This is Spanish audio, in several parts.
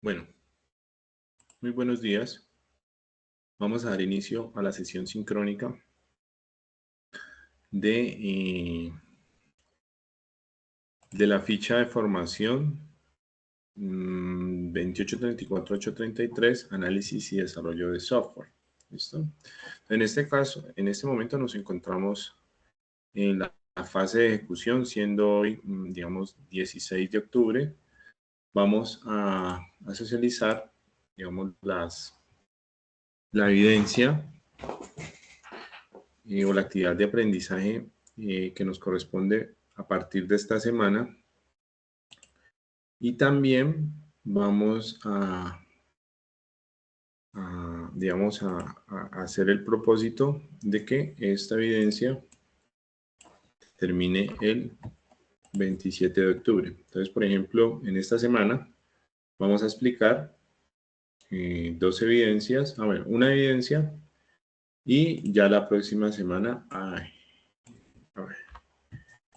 Bueno, muy buenos días. Vamos a dar inicio a la sesión sincrónica de la ficha de formación 2834833, análisis y desarrollo de software. ¿Listo? En este caso, en este momento nos encontramos en la fase de ejecución, siendo hoy, digamos, 16 de octubre. Vamos a socializar, digamos, la evidencia o la actividad de aprendizaje que nos corresponde a partir de esta semana. Y también vamos digamos, a hacer el propósito de que esta evidencia termine el 27 de octubre. Entonces, por ejemplo, en esta semana vamos a explicar dos evidencias, bueno, una evidencia, y ya la próxima semana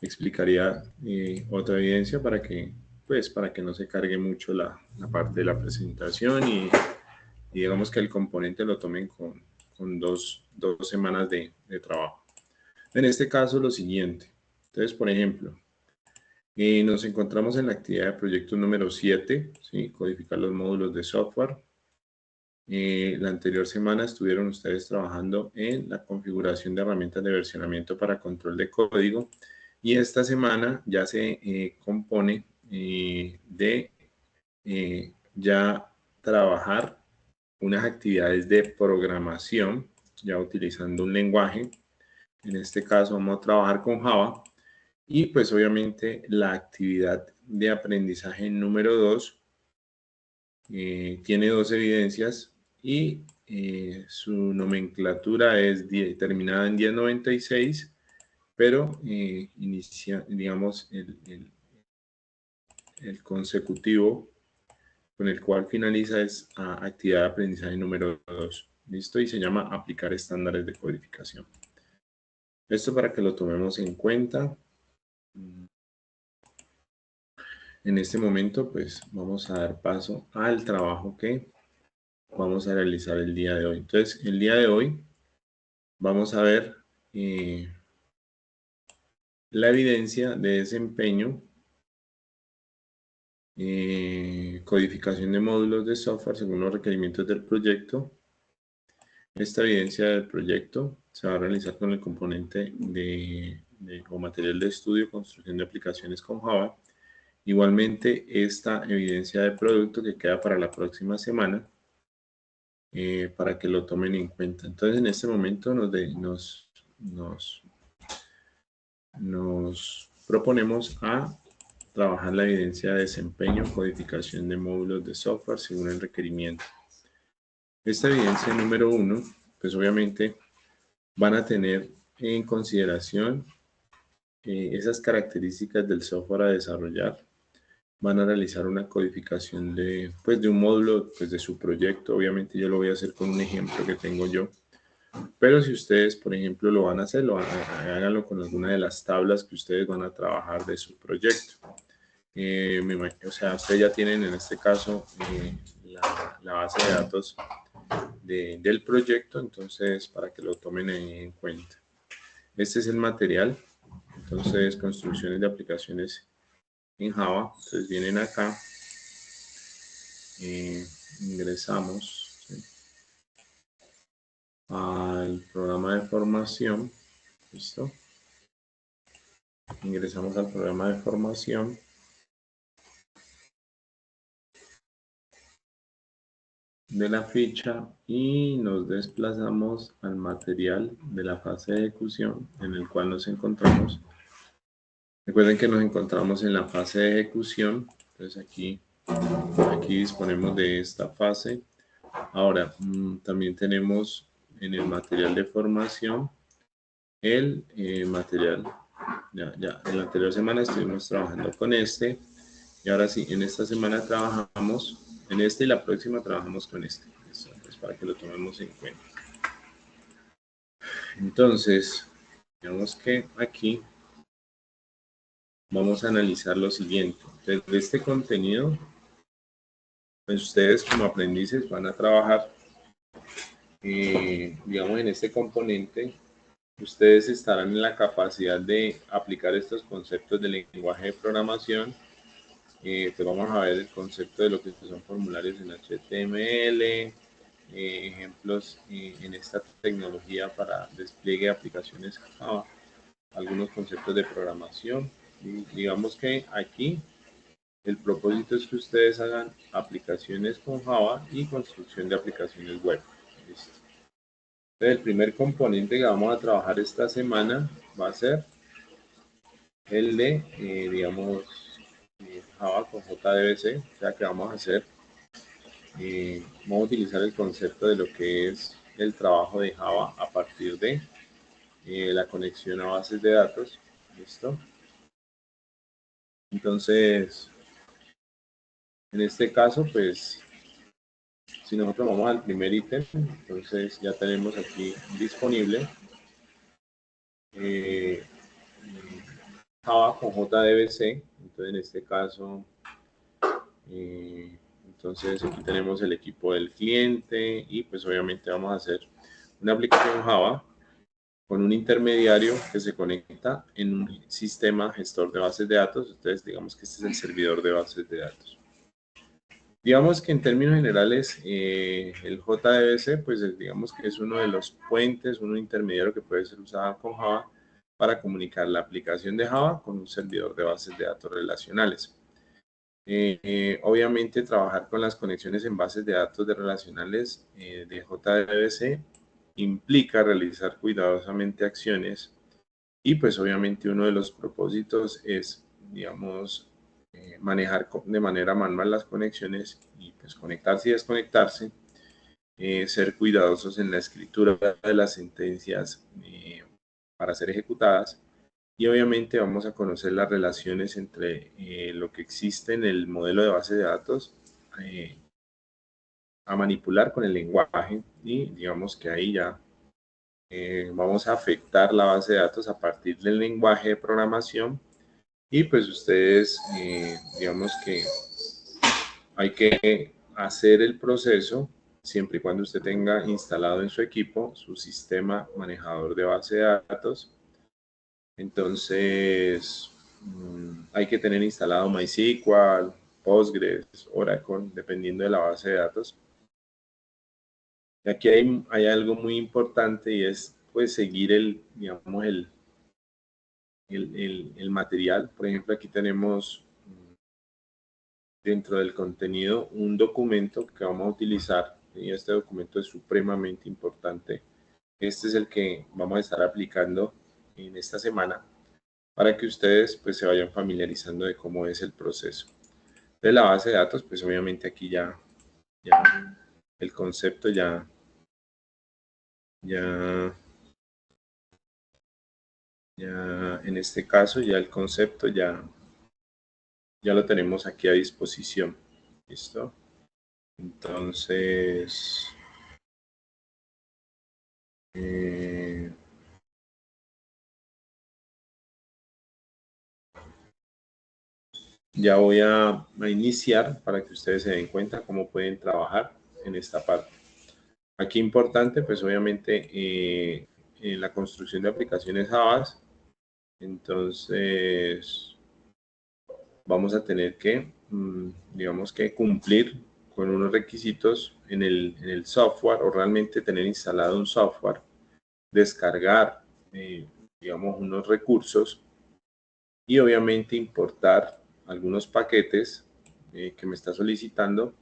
explicaría otra evidencia para que no se cargue mucho la parte de la presentación y digamos que el componente lo tomen con dos semanas de trabajo. En este caso, lo siguiente. Entonces, por ejemplo, nos encontramos en la actividad de proyecto número 7, ¿sí? Codificar los módulos de software. La anterior semana estuvieron ustedes trabajando en la configuración de herramientas de versionamiento para control de código, y esta semana ya se compone de ya trabajar unas actividades de programación, ya utilizando un lenguaje. En este caso vamos a trabajar con Java, y pues obviamente la actividad de aprendizaje número 2 tiene dos evidencias y su nomenclatura es terminada en 1096, pero inicia, digamos, el consecutivo con el cual finaliza es actividad de aprendizaje número 2. ¿Listo? Y se llama aplicar estándares de codificación. Esto para que lo tomemos en cuenta. En este momento, pues vamos a dar paso al trabajo que vamos a realizar el día de hoy. Entonces, el día de hoy vamos a ver la evidencia de desempeño, codificación de módulos de software según los requerimientos del proyecto. Esta evidencia del proyecto se va a realizar con el componente o material de estudio, construcción de aplicaciones con Java. Igualmente, esta evidencia de producto que queda para la próxima semana, para que lo tomen en cuenta. Entonces, en este momento nos proponemos a trabajar la evidencia de desempeño, codificación de módulos de software según el requerimiento. Esta evidencia número 1, pues obviamente van a tener en consideración esas características del software a desarrollar. Van a realizar una codificación de un módulo de su proyecto. Obviamente yo lo voy a hacer con un ejemplo que tengo yo. Pero si ustedes, por ejemplo, lo van a hacer, háganlo con alguna de las tablas que ustedes van a trabajar de su proyecto. O sea, ustedes ya tienen en este caso la base de datos del proyecto, entonces para que lo tomen en cuenta. Este es el material, entonces construcciones de aplicaciones en Java. Entonces vienen acá, ingresamos, ¿sí?, al programa de formación. Listo. Ingresamos al programa de formación. De la ficha y nos desplazamos al material de la fase de ejecución en el cual nos encontramos. Recuerden que nos encontramos en la fase de ejecución. Entonces aquí disponemos de esta fase. Ahora, también tenemos en el material de formación el material. Ya, en la anterior semana estuvimos trabajando con este, y ahora sí, en esta semana trabajamos en este y la próxima trabajamos con este. Entonces, para que lo tomemos en cuenta. Entonces, digamos que aquí vamos a analizar lo siguiente. Desde este contenido pues ustedes como aprendices van a trabajar, digamos, en este componente. Ustedes estarán en la capacidad de aplicar estos conceptos del lenguaje de programación. Pues vamos a ver el concepto de lo que son formularios en HTML, ejemplos en esta tecnología para despliegue de aplicaciones Java, algunos conceptos de programación. Y digamos que aquí el propósito es que ustedes hagan aplicaciones con Java y construcción de aplicaciones web. ¿Listo? Entonces, el primer componente que vamos a trabajar esta semana va a ser el de, digamos, Java con JDBC, o sea que vamos a hacer, vamos a utilizar el concepto de lo que es el trabajo de Java a partir de la conexión a bases de datos. ¿Listo? Entonces, en este caso, pues, si nosotros vamos al primer ítem, entonces ya tenemos aquí disponible Java con JDBC. Entonces, en este caso, entonces aquí tenemos el equipo del cliente y pues obviamente vamos a hacer una aplicación Java con un intermediario que se conecta en un sistema gestor de bases de datos. Entonces digamos que este es el servidor de bases de datos. Digamos que en términos generales el JDBC pues digamos que es uno de los puentes, un intermediario que puede ser usado con Java para comunicar la aplicación de Java con un servidor de bases de datos relacionales. Obviamente trabajar con las conexiones en bases de datos de relacionales de JDBC implica realizar cuidadosamente acciones y pues obviamente uno de los propósitos es, digamos, manejar de manera manual las conexiones y pues conectarse y desconectarse, ser cuidadosos en la escritura de las sentencias para ser ejecutadas. Y obviamente vamos a conocer las relaciones entre lo que existe en el modelo de base de datos a manipular con el lenguaje y digamos que ahí ya vamos a afectar la base de datos a partir del lenguaje de programación y pues ustedes digamos que hay que hacer el proceso siempre y cuando usted tenga instalado en su equipo su sistema manejador de base de datos. Entonces, hay que tener instalado MySQL, Postgres, Oracle, dependiendo de la base de datos. Y aquí hay algo muy importante y es pues seguir digamos, el material. Por ejemplo, aquí tenemos dentro del contenido un documento que vamos a utilizar y este documento es supremamente importante. Este es el que vamos a estar aplicando en esta semana para que ustedes pues se vayan familiarizando de cómo es el proceso. De la base de datos, pues obviamente aquí ya el concepto ya en este caso ya el concepto ya lo tenemos aquí a disposición. ¿Listo? Entonces, ya voy a iniciar para que ustedes se den cuenta cómo pueden trabajar en esta parte. Aquí importante, pues obviamente, en la construcción de aplicaciones Java, entonces vamos a tener que, digamos que cumplir con unos requisitos en el software o realmente tener instalado un software, descargar, digamos, unos recursos y obviamente importar algunos paquetes que me está solicitando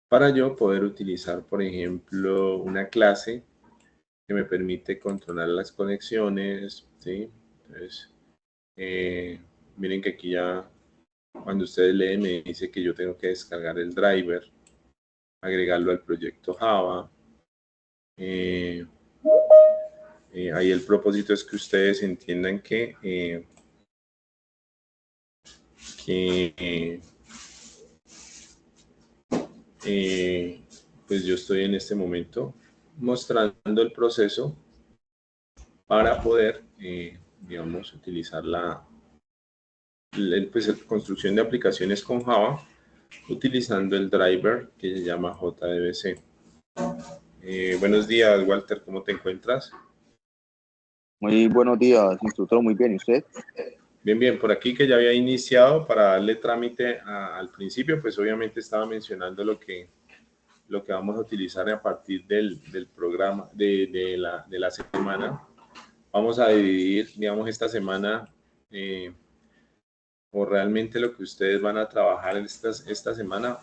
para yo poder utilizar, por ejemplo, una clase que me permite controlar las conexiones, ¿sí? Entonces, miren que aquí ya, cuando ustedes leen, me dice que yo tengo que descargar el driver, agregarlo al proyecto Java. Ahí el propósito es que ustedes entiendan que pues yo estoy en este momento mostrando el proceso para poder, digamos, utilizar la construcción de aplicaciones con Java utilizando el driver que se llama JDBC. Buenos días, Walter, ¿cómo te encuentras? Muy buenos días, instructor, muy bien, ¿y usted? Bien, bien, por aquí que ya había iniciado para darle trámite al principio, pues obviamente estaba mencionando lo que vamos a utilizar a partir del programa, de la semana. Vamos a dividir, digamos, esta semana o realmente lo que ustedes van a trabajar esta semana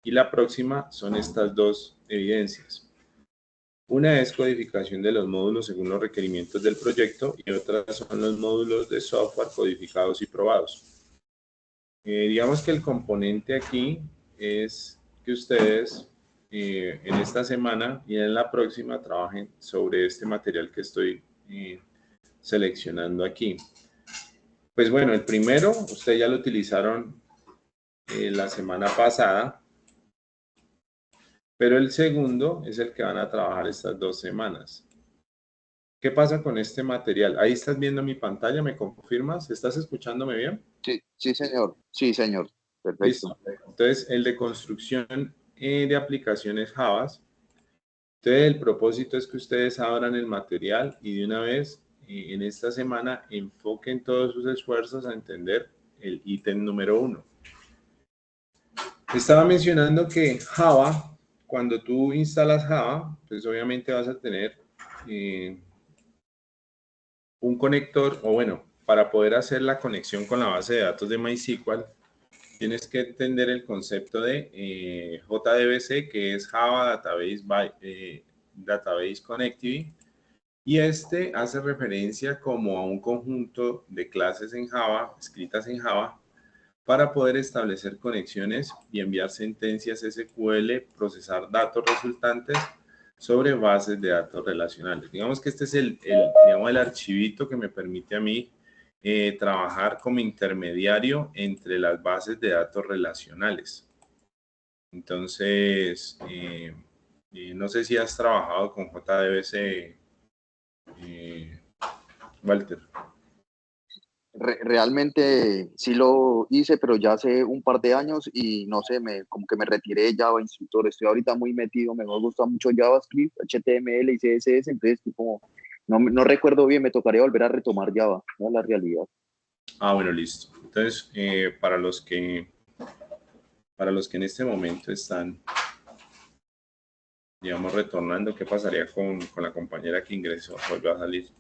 y la próxima son estas dos evidencias. Una es codificación de los módulos según los requerimientos del proyecto y otra son los módulos de software codificados y probados. Digamos que el componente aquí es que ustedes en esta semana y en la próxima trabajen sobre este material que estoy seleccionando aquí. Pues bueno, el primero, ustedes ya lo utilizaron la semana pasada, pero el segundo es el que van a trabajar estas 2 semanas. ¿Qué pasa con este material? Ahí estás viendo mi pantalla, ¿me confirmas? ¿Estás escuchándome bien? Sí, sí, señor. Sí, señor. Listo. Perfecto. Entonces, el de construcción de aplicaciones Java. Entonces, el propósito es que ustedes abran el material y de una vez en esta semana enfoquen todos sus esfuerzos a entender el ítem número 1. Estaba mencionando que Java, cuando tú instalas Java, pues obviamente vas a tener un conector, o bueno, para poder hacer la conexión con la base de datos de MySQL, tienes que entender el concepto de JDBC, que es Java Database Connectivity, y este hace referencia como a un conjunto de clases en Java, escritas en Java, para poder establecer conexiones y enviar sentencias SQL, procesar datos resultantes sobre bases de datos relacionales. Digamos que este es el archivito que me permite a mí trabajar como intermediario entre las bases de datos relacionales. Entonces, no sé si has trabajado con JDBC, Walter. Realmente sí lo hice, pero ya hace un par de años y no sé, como que me retiré de Java, instructor. Estoy ahorita muy metido, me gusta mucho JavaScript, HTML y CSS, entonces como no recuerdo bien, me tocaría volver a retomar Java, no es la realidad. Ah, bueno, listo. Entonces, para los que en este momento están, digamos, retornando, ¿qué pasaría con la compañera que ingresó? Vuelve a salir.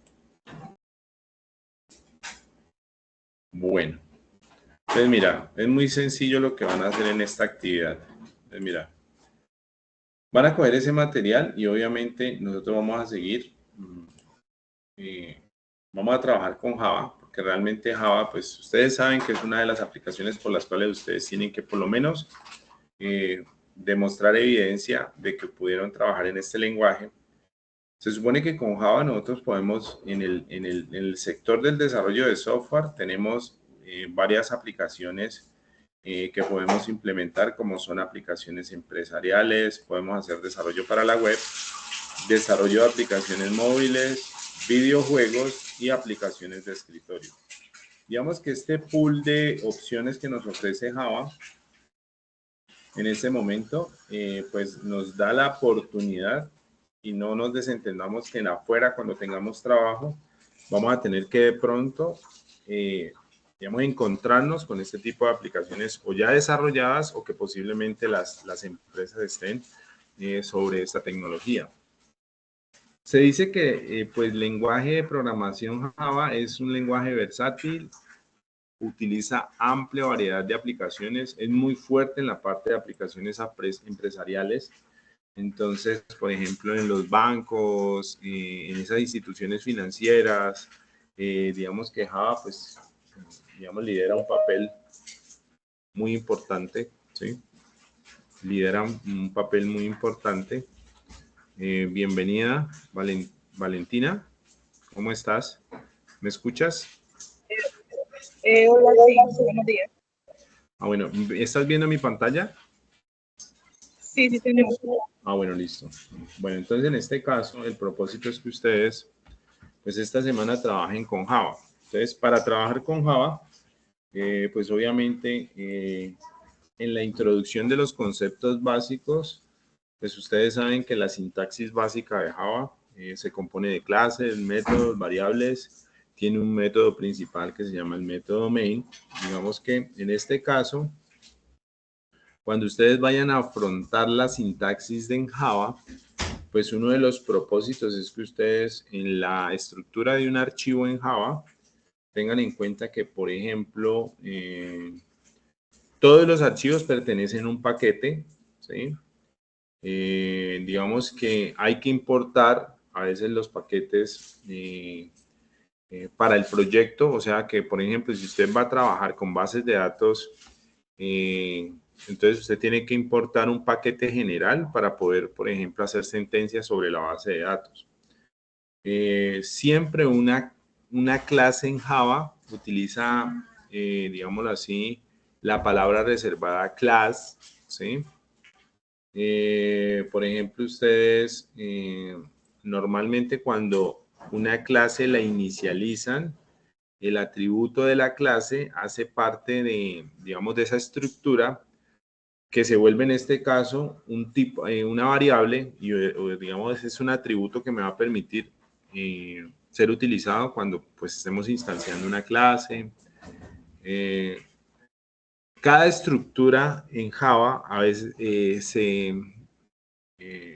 Bueno, entonces mira, es muy sencillo lo que van a hacer en esta actividad. Entonces mira, van a coger ese material y obviamente nosotros vamos a seguir, vamos a trabajar con Java, porque realmente Java, pues ustedes saben que es una de las aplicaciones por las cuales ustedes tienen que por lo menos demostrar evidencia de que pudieron trabajar en este lenguaje. Se supone que con Java nosotros podemos, en el sector del desarrollo de software, tenemos varias aplicaciones que podemos implementar, como son aplicaciones empresariales, podemos hacer desarrollo para la web, desarrollo de aplicaciones móviles, videojuegos y aplicaciones de escritorio. Digamos que este pool de opciones que nos ofrece Java en este momento, pues nos da la oportunidad y no nos desentendamos que en afuera cuando tengamos trabajo vamos a tener que de pronto, digamos, encontrarnos con este tipo de aplicaciones o ya desarrolladas o que posiblemente las empresas estén sobre esta tecnología. Se dice que pues el lenguaje de programación Java es un lenguaje versátil, utiliza amplia variedad de aplicaciones, es muy fuerte en la parte de aplicaciones empresariales. Entonces, por ejemplo, en los bancos, en esas instituciones financieras, digamos que Java, pues, digamos, lidera un papel muy importante, ¿sí? Lidera un papel muy importante. Bienvenida, Valentina, ¿cómo estás? ¿Me escuchas? Hola, sí, buenos días. Ah, bueno, ¿estás viendo mi pantalla? Sí, sí, tenemos. Ah, bueno, listo. Bueno, entonces en este caso, el propósito es que ustedes, pues esta semana trabajen con Java. Entonces, para trabajar con Java, pues obviamente en la introducción de los conceptos básicos, pues ustedes saben que la sintaxis básica de Java se compone de clases, métodos, variables, tiene un método principal que se llama el método main. Digamos que en este caso, cuando ustedes vayan a afrontar la sintaxis en Java, pues uno de los propósitos es que ustedes en la estructura de un archivo en Java tengan en cuenta que, por ejemplo, todos los archivos pertenecen a un paquete, ¿sí? Digamos que hay que importar a veces los paquetes para el proyecto, o sea que, por ejemplo, si usted va a trabajar con bases de datos, entonces usted tiene que importar un paquete general para poder, por ejemplo, hacer sentencias sobre la base de datos. Siempre una clase en Java utiliza, digámoslo así, la palabra reservada class, ¿sí? Por ejemplo, ustedes normalmente cuando una clase la inicializan, el atributo de la clase hace parte de, digamos, de esa estructura que se vuelve en este caso un tipo, una variable y digamos es un atributo que me va a permitir ser utilizado cuando pues estemos instanciando una clase. Cada estructura en Java a veces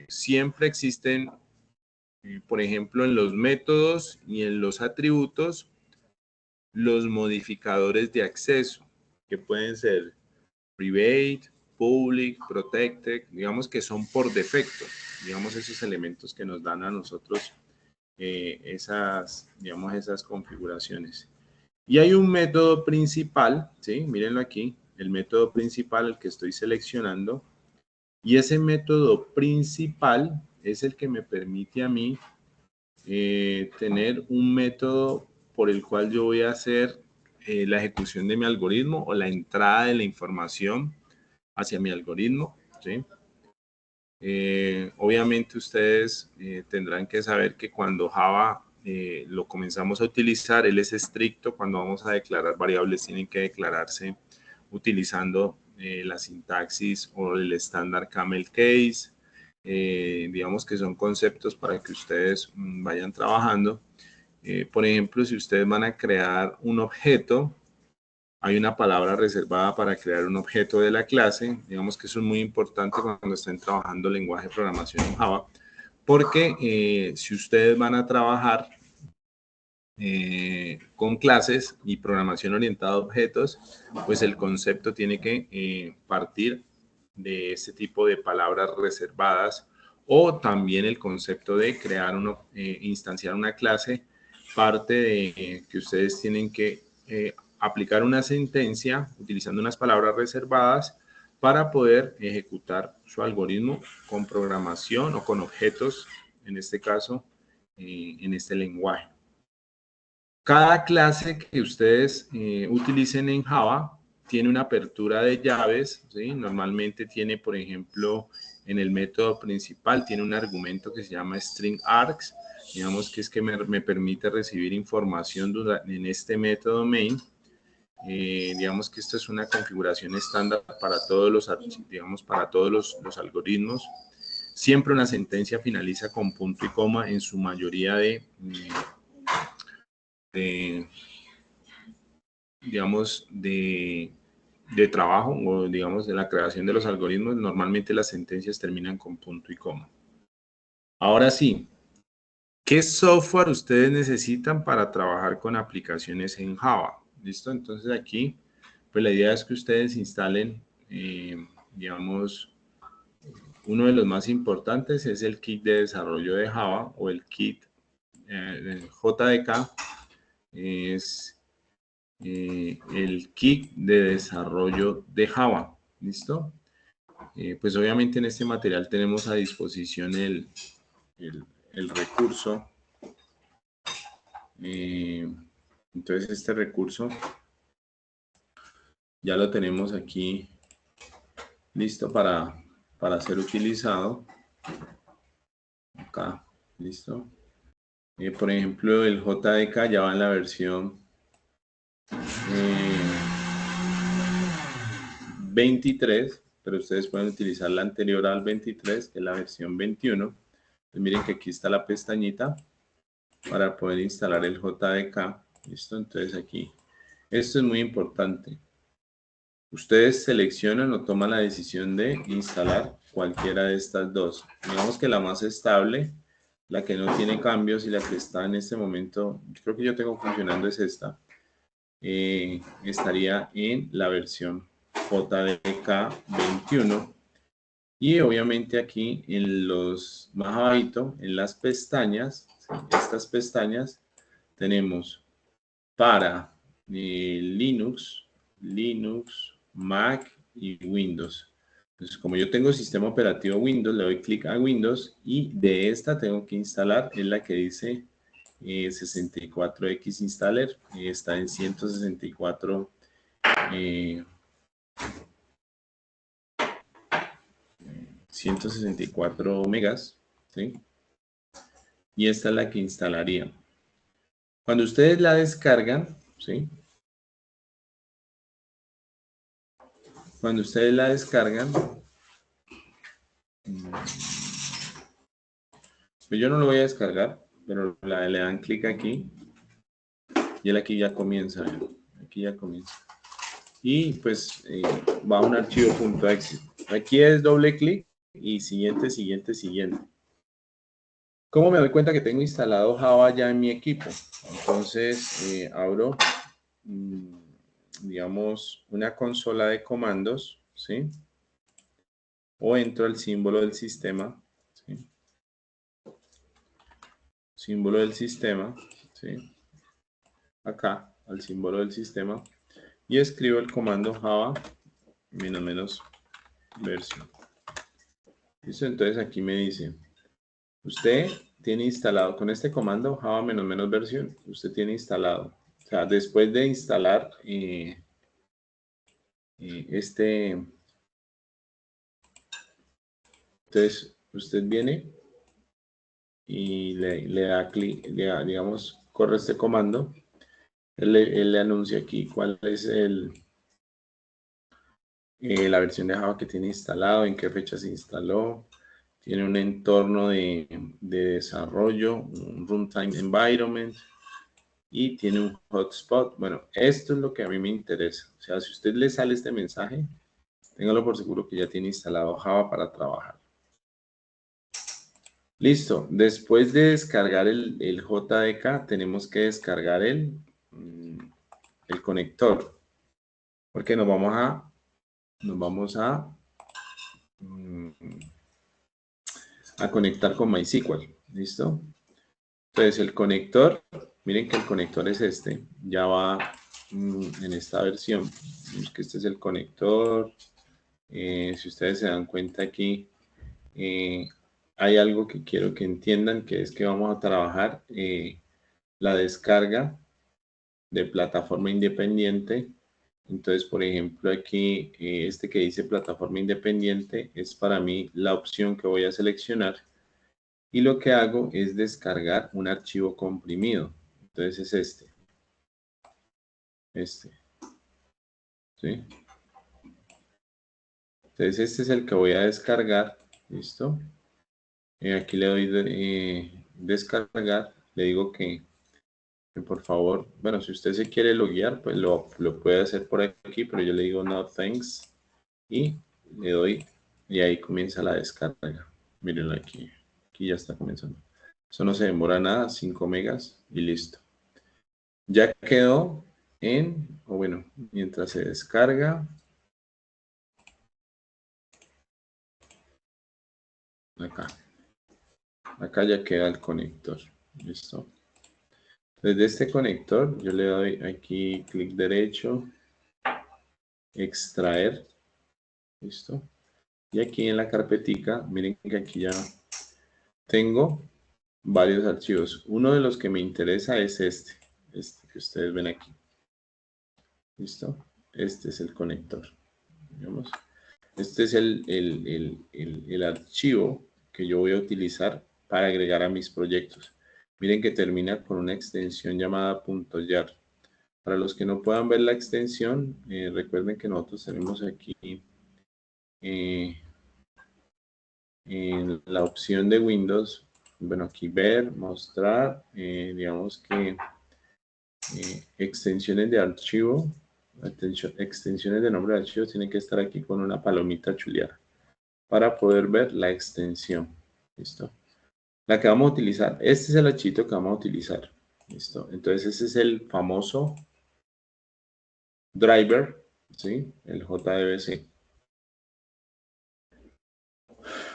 siempre existen, por ejemplo, en los métodos y en los atributos, los modificadores de acceso, que pueden ser private, public, protected, digamos que son por defecto, digamos esos elementos que nos dan a nosotros digamos esas configuraciones. Y hay un método principal, ¿sí? Mírenlo aquí, el método principal, el que estoy seleccionando, y ese método principal es el que me permite a mí tener un método por el cual yo voy a hacer la ejecución de mi algoritmo o la entrada de la información hacia mi algoritmo, ¿sí? Obviamente ustedes tendrán que saber que cuando Java lo comenzamos a utilizar, él es estricto. Cuando vamos a declarar variables, tienen que declararse utilizando la sintaxis o el estándar camel case. Digamos que son conceptos para que ustedes vayan trabajando. Por ejemplo, si ustedes van a crear un objeto, hay una palabra reservada para crear un objeto de la clase. Digamos que eso es muy importante cuando estén trabajando lenguaje de programación en Java, porque si ustedes van a trabajar con clases y programación orientada a objetos, pues el concepto tiene que partir de este tipo de palabras reservadas, o también el concepto de crear instanciar una clase parte de que ustedes tienen que aplicar una sentencia utilizando unas palabras reservadas para poder ejecutar su algoritmo con programación o con objetos, en este caso, en este lenguaje. Cada clase que ustedes utilicen en Java tiene una apertura de llaves, ¿sí? Normalmente tiene, por ejemplo, en el método principal, tiene un argumento que se llama string args, digamos que es que me permite recibir información en este método main. Digamos que esta es una configuración estándar para todos los, digamos, para todos los algoritmos. Siempre una sentencia finaliza con punto y coma en su mayoría digamos, de trabajo o, digamos, de la creación de los algoritmos. Normalmente las sentencias terminan con punto y coma. Ahora sí, ¿qué software ustedes necesitan para trabajar con aplicaciones en Java? ¿Listo? Entonces aquí, pues la idea es que ustedes instalen, digamos, uno de los más importantes es el kit de desarrollo de Java o el kit JDK. Es el kit de desarrollo de Java. ¿Listo? Pues obviamente en este material tenemos a disposición el recurso. Entonces este recurso ya lo tenemos aquí listo para ser utilizado. Acá, listo. Por ejemplo, el JDK ya va en la versión 23, pero ustedes pueden utilizar la anterior al 23, que es la versión 21. Entonces, miren que aquí está la pestañita para poder instalar el JDK. ¿Listo? Entonces aquí, esto es muy importante. Ustedes seleccionan o toman la decisión de instalar cualquiera de estas dos. Digamos que la más estable, la que no tiene cambios y la que está en este momento, creo que yo tengo funcionando es esta. Estaría en la versión JDK 21. Y obviamente aquí en los más abajito, en las pestañas, estas pestañas, tenemos para Linux, Mac y Windows. Entonces, como yo tengo sistema operativo Windows, le doy clic a Windows y de esta tengo que instalar, es la que dice 64X Installer, está en 164 164 megas, ¿sí? Y esta es la que instalaría. Cuando ustedes la descargan, ¿sí? Cuando ustedes la descargan, pues yo no lo voy a descargar, pero le dan clic aquí y él aquí ya comienza, aquí ya comienza. Y pues va a un archivo .exe. Aquí es doble clic y siguiente. ¿Cómo me doy cuenta que tengo instalado Java ya en mi equipo? Entonces abro, digamos, una consola de comandos, ¿sí? O entro al símbolo del sistema, ¿sí? Símbolo del sistema, ¿sí? Acá, al símbolo del sistema, y escribo el comando Java -versión. ¿Listo? Entonces aquí me dice, usted tiene instalado con este comando Java -versión, usted tiene instalado, o sea, después de instalar entonces usted viene y le da clic, digamos, corre este comando, él le anuncia aquí cuál es la versión de Java que tiene instalado, en qué fecha se instaló, tiene un entorno de desarrollo, un runtime environment y tiene un hotspot. Bueno, esto es lo que a mí me interesa. O sea, si a usted le sale este mensaje, téngalo por seguro que ya tiene instalado Java para trabajar. Listo. Después de descargar el JDK, tenemos que descargar el conector. Porque nos vamos a conectar con MySQL. ¿Listo? Entonces el conector, miren que el conector es este. Ya va en esta versión. Vemos que este es el conector. Si ustedes se dan cuenta aquí, hay algo que quiero que entiendan, que es que vamos a trabajar la descarga de plataforma independiente. Entonces, por ejemplo, aquí este que dice plataforma independiente es para mí la opción que voy a seleccionar y lo que hago es descargar un archivo comprimido. Entonces es este, ¿sí? Entonces este es el que voy a descargar, ¿listo? Aquí le doy descargar, le digo que por favor, bueno, si usted se quiere loguear, pues lo puede hacer por aquí, pero yo le digo no thanks y le doy y ahí comienza la descarga. Mírenlo aquí ya está comenzando. Eso no se demora nada, 5 megas y listo. Ya quedó o bueno, mientras se descarga, acá ya queda el conector, listo. Desde este conector yo le doy aquí clic derecho, extraer, listo. Y aquí en la carpetica, miren que aquí ya tengo varios archivos. Uno de los que me interesa es este que ustedes ven aquí. ¿Listo? Este es el conector. Digamos. Este es el archivo que yo voy a utilizar para agregar a mis proyectos. Miren que termina con una extensión llamada .jar. Para los que no puedan ver la extensión, recuerden que nosotros tenemos aquí en la opción de Windows, bueno, aquí ver, mostrar, digamos que extensiones de archivo, extensiones de nombre de archivo tienen que estar aquí con una palomita chuleada para poder ver la extensión. ¿Listo? La que vamos a utilizar, este es el archivo que vamos a utilizar. ¿Listo? Entonces ese es el famoso driver, ¿sí? El JDBC.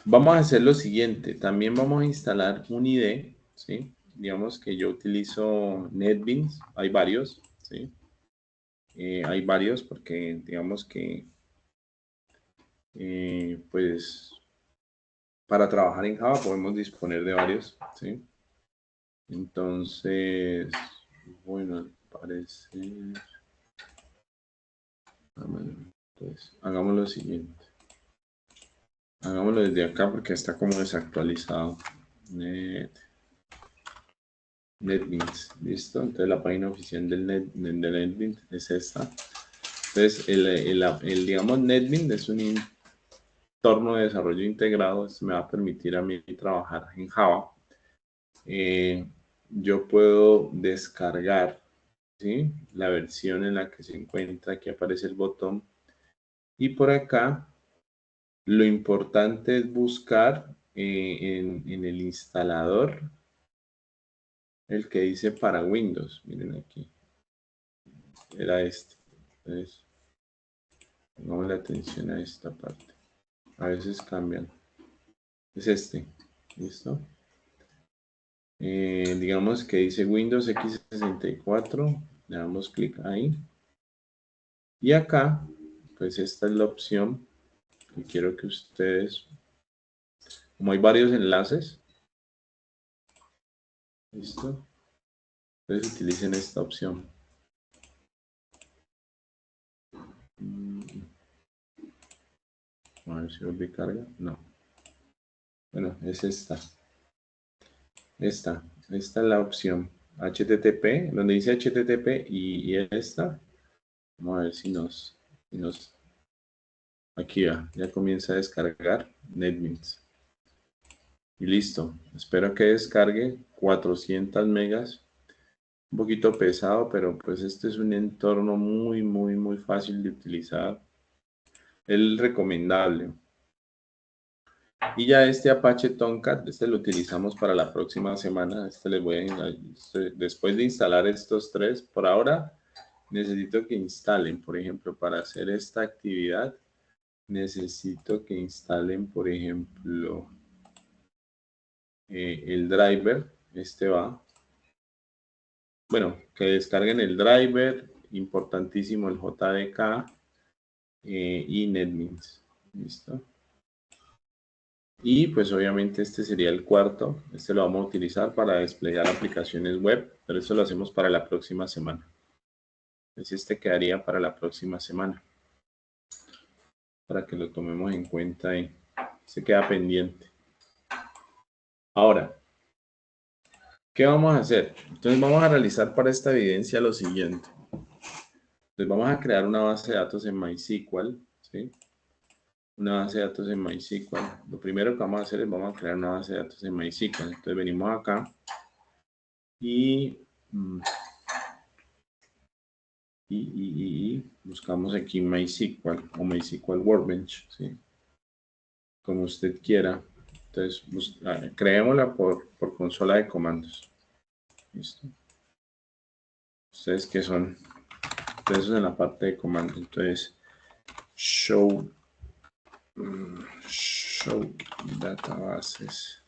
Vamos a hacer lo siguiente, también vamos a instalar un IDE, ¿sí? Digamos que yo utilizo NetBeans, hay varios, ¿sí? Hay varios porque digamos que, pues, para trabajar en Java podemos disponer de varios, ¿sí? Entonces, bueno, al parecer, entonces, hagamos lo siguiente. Hagámoslo desde acá porque está como desactualizado. NetBeans, listo. Entonces la página oficial del NetBeans es esta. Entonces digamos NetBeans es un entorno de desarrollo integrado. Esto me va a permitir a mí trabajar en Java. Yo puedo descargar, ¿sí? La versión en la que se encuentra. Aquí aparece el botón. Y por acá lo importante es buscar en el instalador el que dice para Windows. Miren aquí. Era este. Entonces, pongamos la atención a esta parte. A veces cambian. Es este. ¿Listo? Digamos que dice Windows x64. Le damos clic ahí. Y acá, pues esta es la opción que quiero que ustedes, como hay varios enlaces, ¿listo? Entonces utilicen esta opción. A ver si volví carga. No. Bueno, es esta. Esta es la opción. HTTP, donde dice HTTP y esta. Vamos a ver si nos aquí ya comienza a descargar NetBeans. Y listo. Espero que descargue 400 megas. Un poquito pesado, pero pues este es un entorno muy fácil de utilizar. Es recomendable. Y ya este Apache Tomcat, este lo utilizamos para la próxima semana. Después de instalar estos tres, por ahora necesito que instalen, por ejemplo, para hacer esta actividad, necesito que instalen, por ejemplo, el driver. Este va. Bueno, que descarguen el driver, importantísimo el JDK y NetBeans. ¿Listo? Y pues obviamente este sería el cuarto. Este lo vamos a utilizar para desplegar aplicaciones web, pero eso lo hacemos para la próxima semana. Entonces este quedaría para la próxima semana, para que lo tomemos en cuenta y se queda pendiente. Ahora, ¿qué vamos a hacer? Entonces vamos a realizar para esta evidencia lo siguiente. Entonces vamos a crear una base de datos en MySQL, ¿sí? Una base de datos en MySQL. Lo primero que vamos a hacer es vamos a crear una base de datos en MySQL. Entonces venimos acá y buscamos aquí MySQL o MySQL Workbench, ¿sí? Como usted quiera. Entonces creémosla por consola de comandos. ¿Listo? Ustedes que son presos en la parte de comandos. Entonces show databases.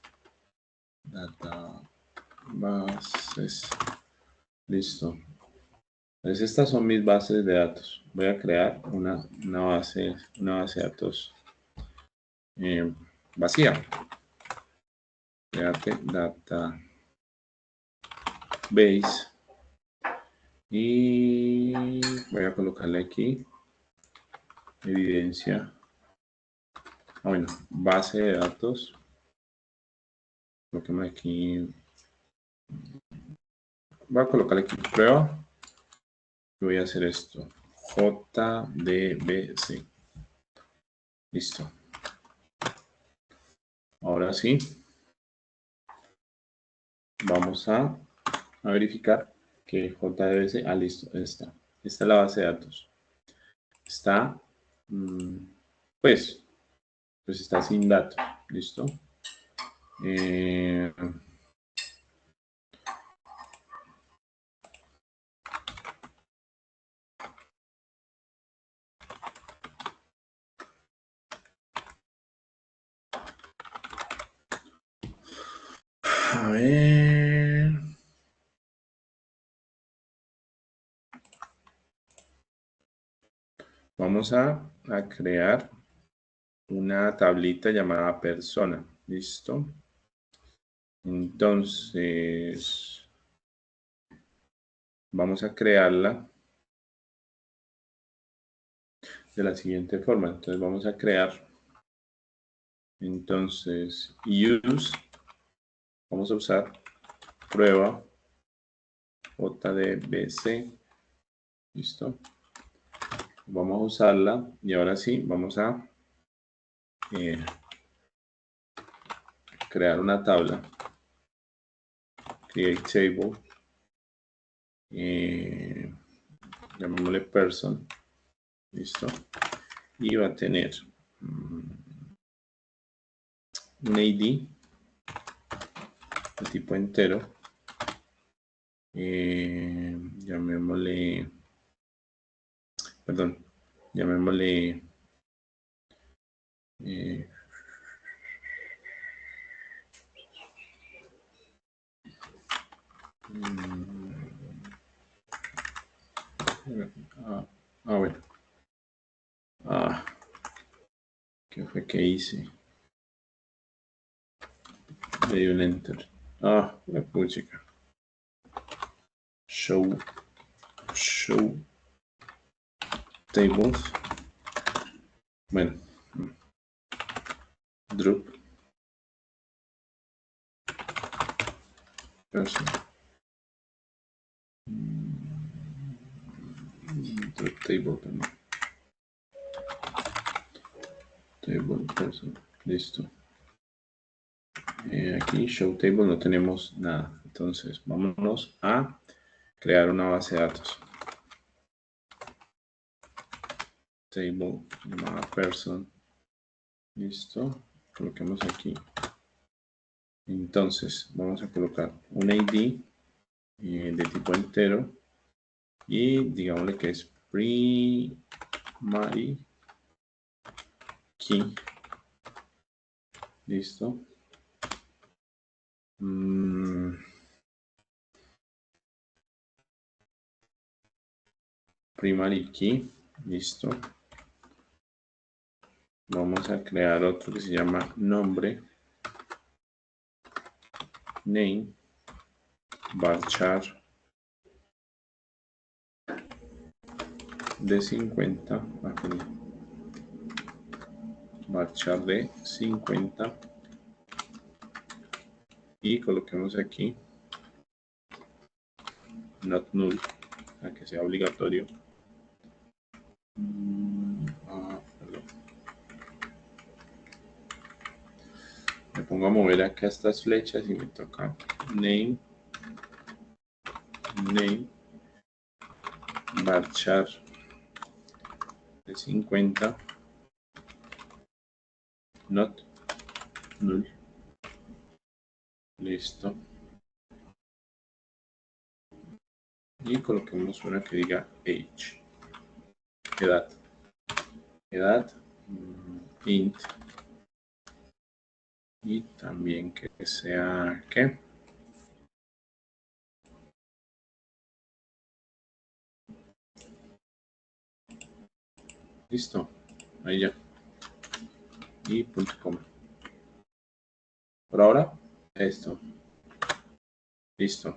Listo. Entonces estas son mis bases de datos. Voy a crear una base de datos vacía. Create database. Y voy a colocarle aquí evidencia. Bueno, base de datos. Coloquemos aquí. Voy a colocarle aquí prueba. Voy a hacer esto. JDBC. Listo. Ahora sí. Vamos a verificar que JDBC, listo, está. Esta es la base de datos. Está, pues está sin datos, listo. A ver. Vamos a crear una tablita llamada persona. ¿Listo? Entonces, vamos a crearla de la siguiente forma. Entonces, vamos a crear. Entonces, use. Vamos a usar prueba JDBC. ¿Listo? Vamos a usarla y ahora sí, vamos a crear una tabla. Create table. Llamémosle person. ¿Listo? Y va a tener un ID de tipo entero. Llamémosle bueno. ¿Qué fue que hice? Le di un enter. La puchica. Show tables. Bueno. Drop. Person. Drop table también. Table person. Listo. Aquí show table no tenemos nada. Entonces vámonos a crear una base de datos. Table llamada person. Listo. Colocamos aquí. Entonces vamos a colocar un ID de tipo entero y digámosle que es primary key. Listo. Primary key. Listo. Vamos a crear otro que se llama nombre. Name. Varchar de 50. Varchar de 50. Y coloquemos aquí not null, a que sea obligatorio. Perdón. Me pongo a mover acá estas flechas y me toca name varchar de 50 not null. Listo. Y coloquemos una que diga age, edad int, y también que sea ¿qué? Listo, ahí ya. Y punto coma. Por ahora, esto. Listo.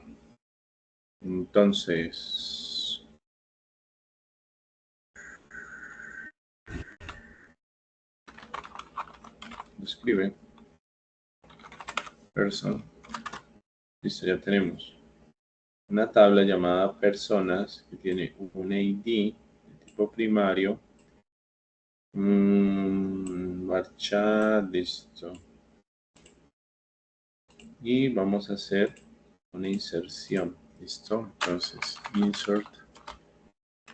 Entonces, escribe person. Listo, ya tenemos una tabla llamada personas que tiene un ID de tipo primario. marcha, listo. Y vamos a hacer una inserción, listo. Entonces, insert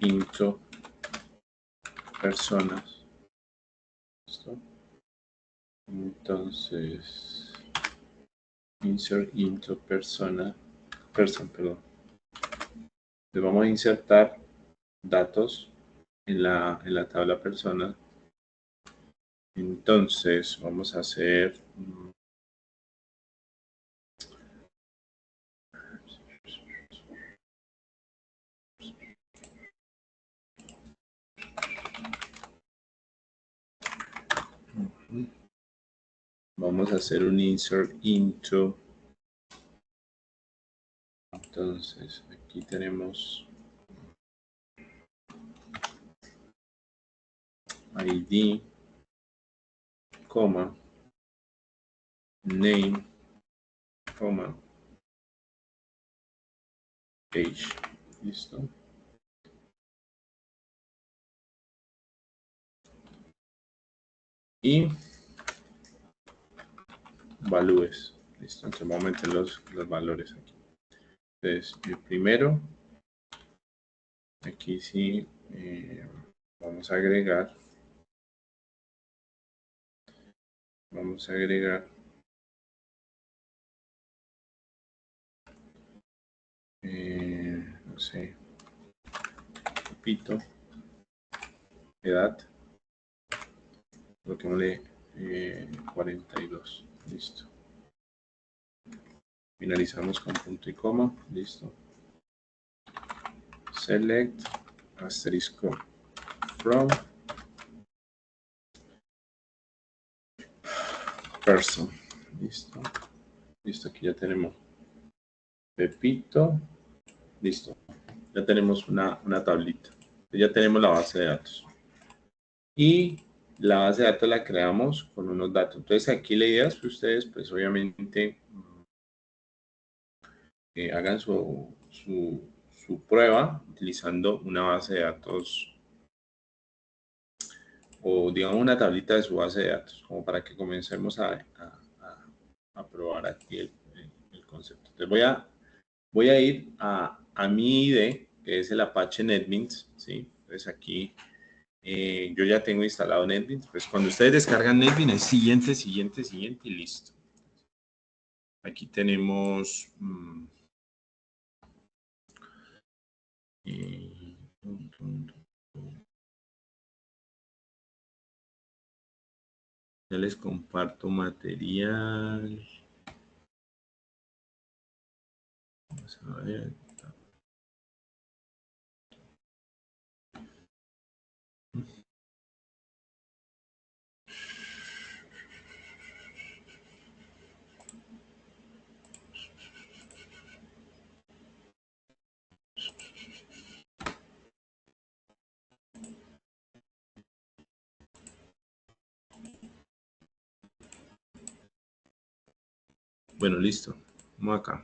into personas, listo. Entonces, insert into person, perdón. Le vamos a insertar datos en la tabla persona. Entonces, vamos a hacer un insert into. Entonces, aquí tenemos ID, coma, name, coma, page. Listo. Y valores. Listo. Entonces vamos a meter los valores aquí. Entonces, el primero, aquí sí, vamos a agregar. No sé, repito, edad, coloquémosle 42, listo. Finalizamos con punto y coma, listo. Select, asterisco, from, person, listo. Listo, aquí ya tenemos Pepito, listo. Ya tenemos una tablita, ya tenemos la base de datos. Y la base de datos la creamos con unos datos. Entonces aquí la idea es que ustedes, pues obviamente, hagan su prueba utilizando una base de datos o digamos una tablita de su base de datos, como para que comencemos a probar aquí el concepto. Entonces voy a ir a mi IDE, que es el Apache NetBeans, ¿sí? Entonces aquí yo ya tengo instalado NetBeans, pues cuando ustedes descargan NetBeans es siguiente y listo. Aquí tenemos ya les comparto material. Vamos a ver. Bueno, listo. Vamos acá.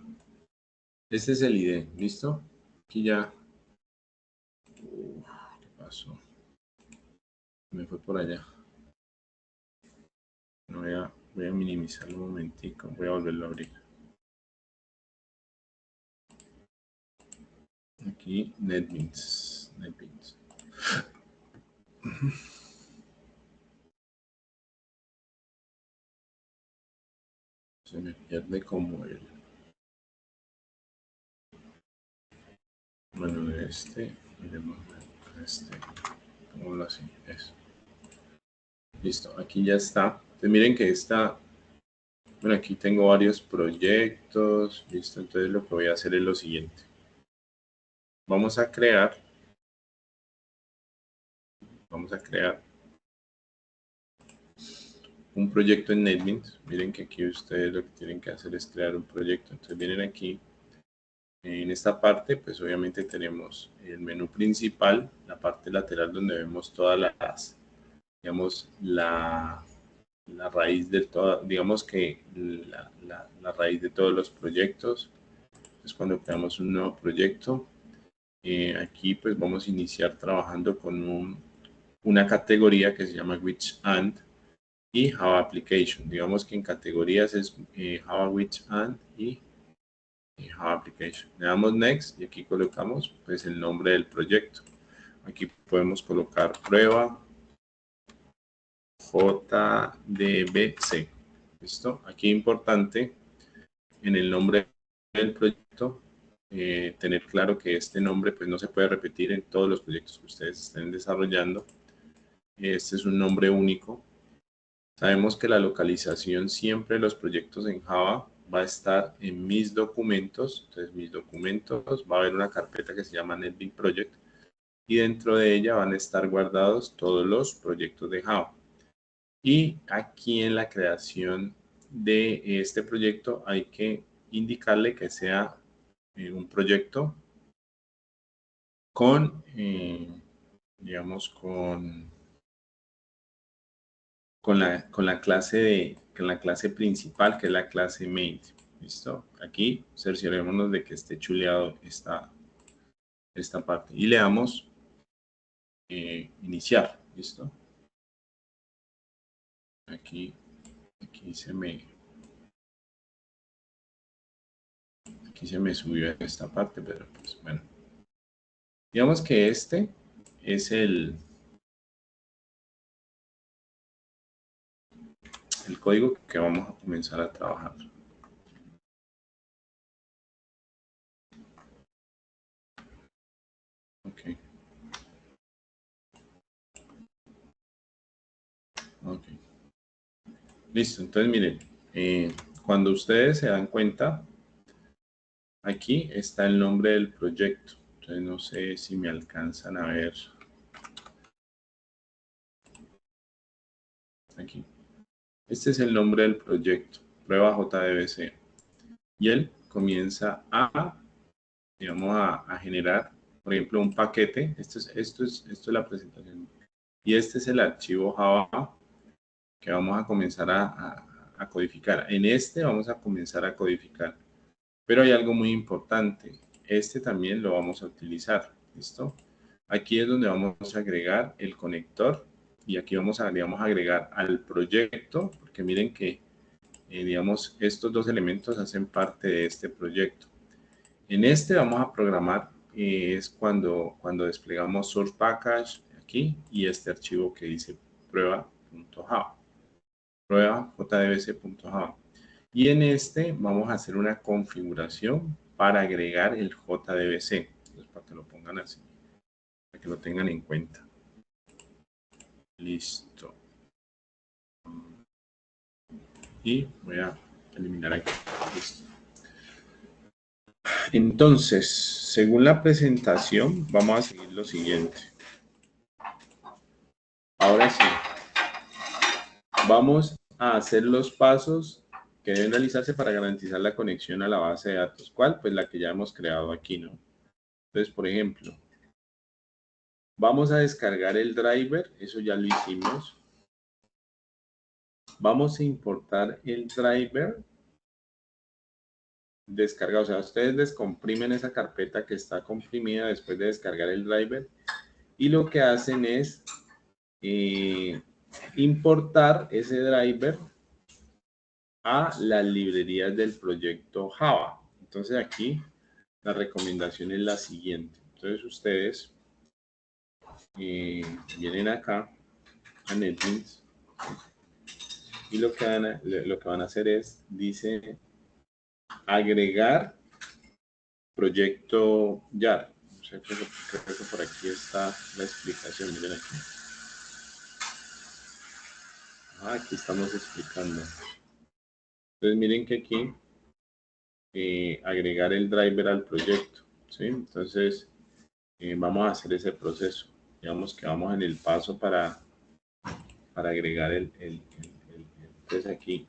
Este es el IDE, ¿listo? Aquí ya. ¿Qué pasó? Me fue por allá. Voy a minimizarlo un momentico. Voy a volverlo a abrir. Aquí, NetBeans. Se me pierde como el... Bueno, miremos pongámoslo así, eso. Listo, aquí ya está. Entonces miren que bueno, aquí tengo varios proyectos, listo. Entonces lo que voy a hacer es lo siguiente. Vamos a crear un proyecto en NetBeans. Miren que aquí ustedes lo que tienen que hacer es crear un proyecto. Entonces vienen aquí. En esta parte, pues obviamente tenemos el menú principal, la parte lateral donde vemos todas las, digamos, la raíz de toda, digamos que la raíz de todos los proyectos. Es cuando creamos un nuevo proyecto. Aquí pues vamos a iniciar trabajando con una categoría que se llama Which And. y Java Application. Digamos que en categorías es Java with and y Java Application. Le damos Next y aquí colocamos pues el nombre del proyecto. Aquí podemos colocar prueba JDBC. ¿Listo? Aquí importante en el nombre del proyecto tener claro que este nombre pues no se puede repetir en todos los proyectos que ustedes estén desarrollando. Este es un nombre único. Sabemos que la localización siempre de los proyectos en Java va a estar en mis documentos. Entonces, mis documentos, va a haber una carpeta que se llama NetBeans Project y dentro de ella van a estar guardados todos los proyectos de Java. Y aquí en la creación de este proyecto hay que indicarle que sea un proyecto con, digamos, con la clase principal, que es la clase main. ¿Listo? Aquí cerciorémonos de que esté chuleado esta parte. Y le damos iniciar. ¿Listo? Aquí se me subió esta parte, pero pues bueno. Digamos que este es el código que vamos a comenzar a trabajar. Ok. Ok. Listo. Entonces, miren, cuando ustedes se dan cuenta, aquí está el nombre del proyecto. Entonces, no sé si me alcanzan a ver. Aquí. Este es el nombre del proyecto, prueba JDBC. Y él comienza digamos, a generar, por ejemplo, un paquete. Esto es la presentación. Y este es el archivo Java que vamos a comenzar a codificar. En este vamos a comenzar a codificar. Pero hay algo muy importante. Este también lo vamos a utilizar. ¿Listo? Aquí es donde vamos a agregar el conector. Y aquí vamos a agregar al proyecto. Porque miren que, digamos, estos dos elementos hacen parte de este proyecto. En este vamos a programar. Es cuando desplegamos source package aquí. Y este archivo que dice prueba.java. Prueba jdbc.java. Y en este vamos a hacer una configuración para agregar el JDBC. Entonces, para que lo pongan así, para que lo tengan en cuenta. Listo. Y voy a eliminar aquí. Listo. Entonces, según la presentación, vamos a seguir lo siguiente. Ahora sí, vamos a hacer los pasos que deben realizarse para garantizar la conexión a la base de datos. ¿Cuál? Pues la que ya hemos creado aquí, ¿no? Entonces, por ejemplo, vamos a descargar el driver, eso ya lo hicimos. Vamos a importar el driver descargado. O sea, ustedes descomprimen esa carpeta que está comprimida después de descargar el driver. Y lo que hacen es importar ese driver a las librerías del proyecto Java. Entonces aquí la recomendación es la siguiente. Entonces ustedes vienen acá a NetBeans y lo que van a hacer es, dice, agregar proyecto YAR. O sea, creo que por aquí está la explicación. Miren aquí. Aquí estamos explicando. Entonces miren que aquí agregar el driver al proyecto. ¿Sí? Entonces vamos a hacer ese proceso. Digamos que vamos en el paso para agregar entonces aquí,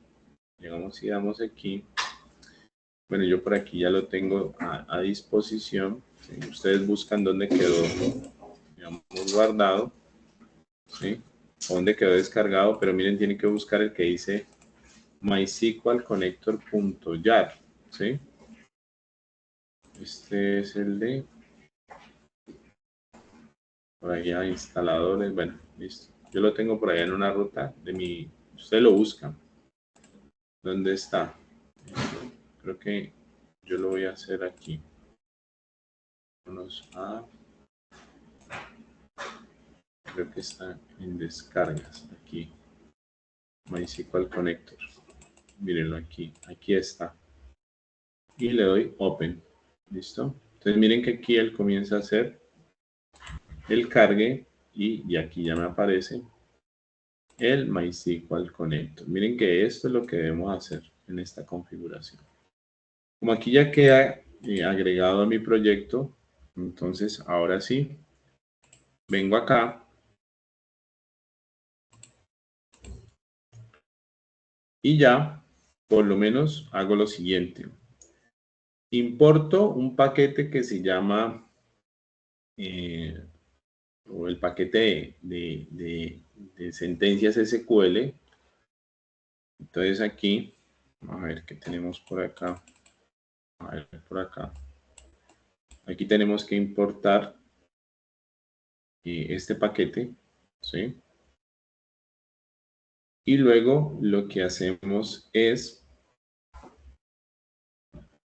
digamos si damos aquí, bueno, yo por aquí ya lo tengo a disposición. ¿Sí? Ustedes buscan dónde quedó, digamos, guardado, ¿sí? O dónde quedó descargado, pero miren, tienen que buscar el que dice MySQL Connector.jar, ¿sí? Este es el de por allá instaladores. Bueno, listo. Yo lo tengo por allá en una ruta de mi Usted lo busca. ¿Dónde está? Creo que yo lo voy a hacer aquí. Vamos a... Creo que está en descargas, aquí. MySQL Connector. Mírenlo aquí. Aquí está. Y le doy Open. ¿Listo? Entonces miren que aquí él comienza a hacer el cargue y aquí ya me aparece el MySQL Connector. Miren que esto es lo que debemos hacer en esta configuración. Como aquí ya queda agregado a mi proyecto, entonces ahora sí, vengo acá y ya por lo menos hago lo siguiente. Importo un paquete que se llama o el paquete de sentencias SQL. Entonces aquí, vamos a ver qué tenemos por acá. A ver, por acá. Aquí tenemos que importar este paquete, ¿sí? Y luego lo que hacemos es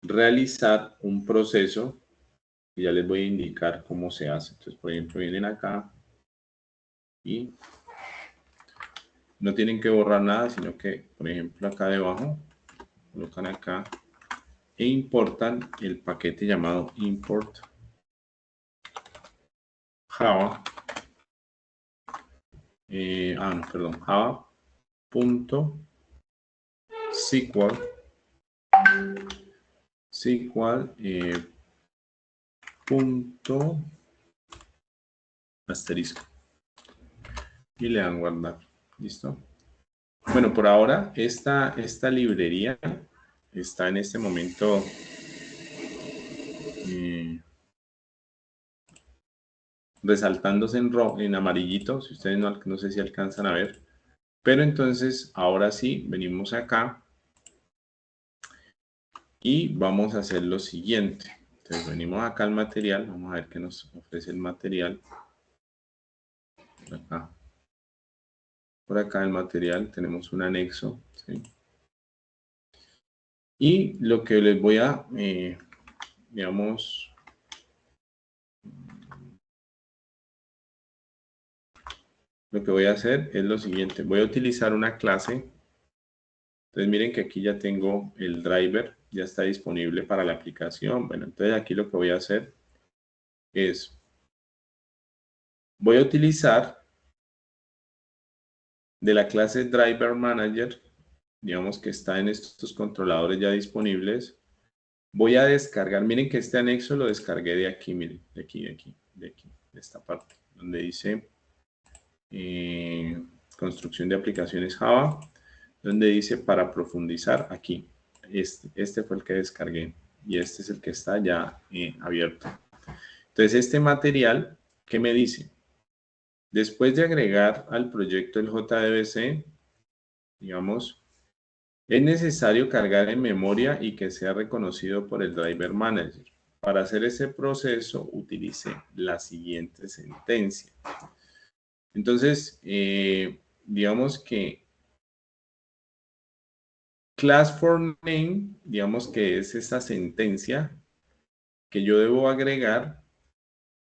realizar un proceso y ya les voy a indicar cómo se hace. Entonces, por ejemplo, vienen acá y no tienen que borrar nada, sino que, por ejemplo, acá debajo, colocan acá e importan el paquete llamado import Java. No, perdón, Java.SQL punto asterisco y le dan guardar. ¿Listo? Bueno, por ahora esta librería está en este momento resaltándose en amarillito, si ustedes no sé si alcanzan a ver, pero entonces ahora sí venimos acá y vamos a hacer lo siguiente. Entonces venimos acá al material, vamos a ver qué nos ofrece el material. Acá. Por acá el material tenemos un anexo, ¿sí? Y lo que les voy a, digamos, lo que voy a hacer es lo siguiente. Voy a utilizar una clase. Entonces miren que aquí ya tengo el driver, ya está disponible para la aplicación. Bueno, entonces aquí lo que voy a hacer es, voy a utilizar de la clase Driver Manager, digamos que está en estos controladores ya disponibles. Voy a descargar, miren que este anexo lo descargué de aquí, miren, de aquí, de esta parte, donde dice construcción de aplicaciones Java, donde dice para profundizar aquí. Este fue el que descargué y este es el que está ya abierto. Entonces este material, ¿qué me dice? Después de agregar al proyecto el JDBC, digamos, es necesario cargar en memoria y que sea reconocido por el Driver Manager. Para hacer ese proceso, utilice la siguiente sentencia. Entonces, digamos que class for name, digamos que es esa sentencia que yo debo agregar,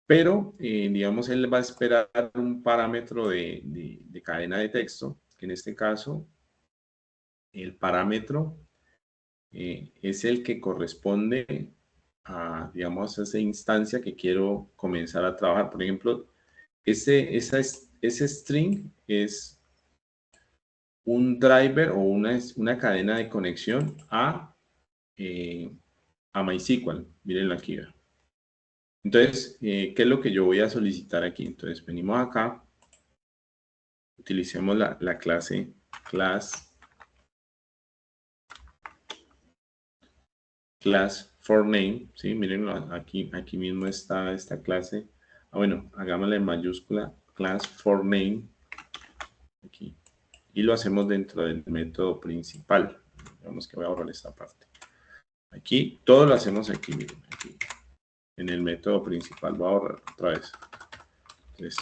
pero digamos él va a esperar un parámetro de cadena de texto, que en este caso el parámetro es el que corresponde a, digamos, a esa instancia que quiero comenzar a trabajar. Por ejemplo, ese string es un driver o una cadena de conexión a MySQL. Miren aquí. Entonces, ¿qué es lo que yo voy a solicitar aquí? Entonces, venimos acá, utilicemos la clase class for name, ¿sí? Miren, aquí mismo está esta clase. Bueno, hagámosla en mayúscula, class for name, aquí. Y lo hacemos dentro del método principal. Digamos que voy a borrar esta parte. Aquí, todo lo hacemos aquí, miren, aquí. En el método principal, voy a borrar otra vez. Entonces,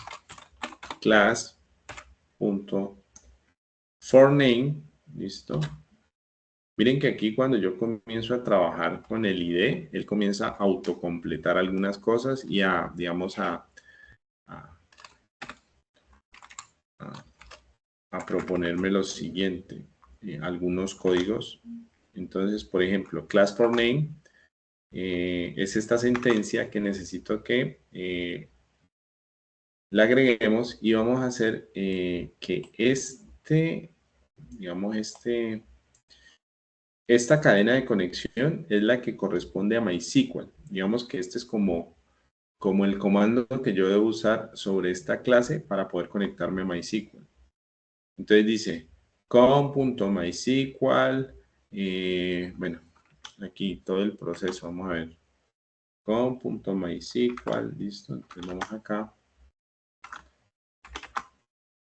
class.forName. for name, listo. Miren que aquí cuando yo comienzo a trabajar con el ID, él comienza a autocompletar algunas cosas y a, digamos, a proponerme lo siguiente, algunos códigos. Entonces, por ejemplo, class for name es esta sentencia que necesito que la agreguemos y vamos a hacer que digamos, esta cadena de conexión es la que corresponde a MySQL. Digamos que este es como el comando que yo debo usar sobre esta clase para poder conectarme a MySQL. Entonces dice com.mysql, bueno, aquí todo el proceso, vamos a ver, com.mysql, listo, entonces vamos acá.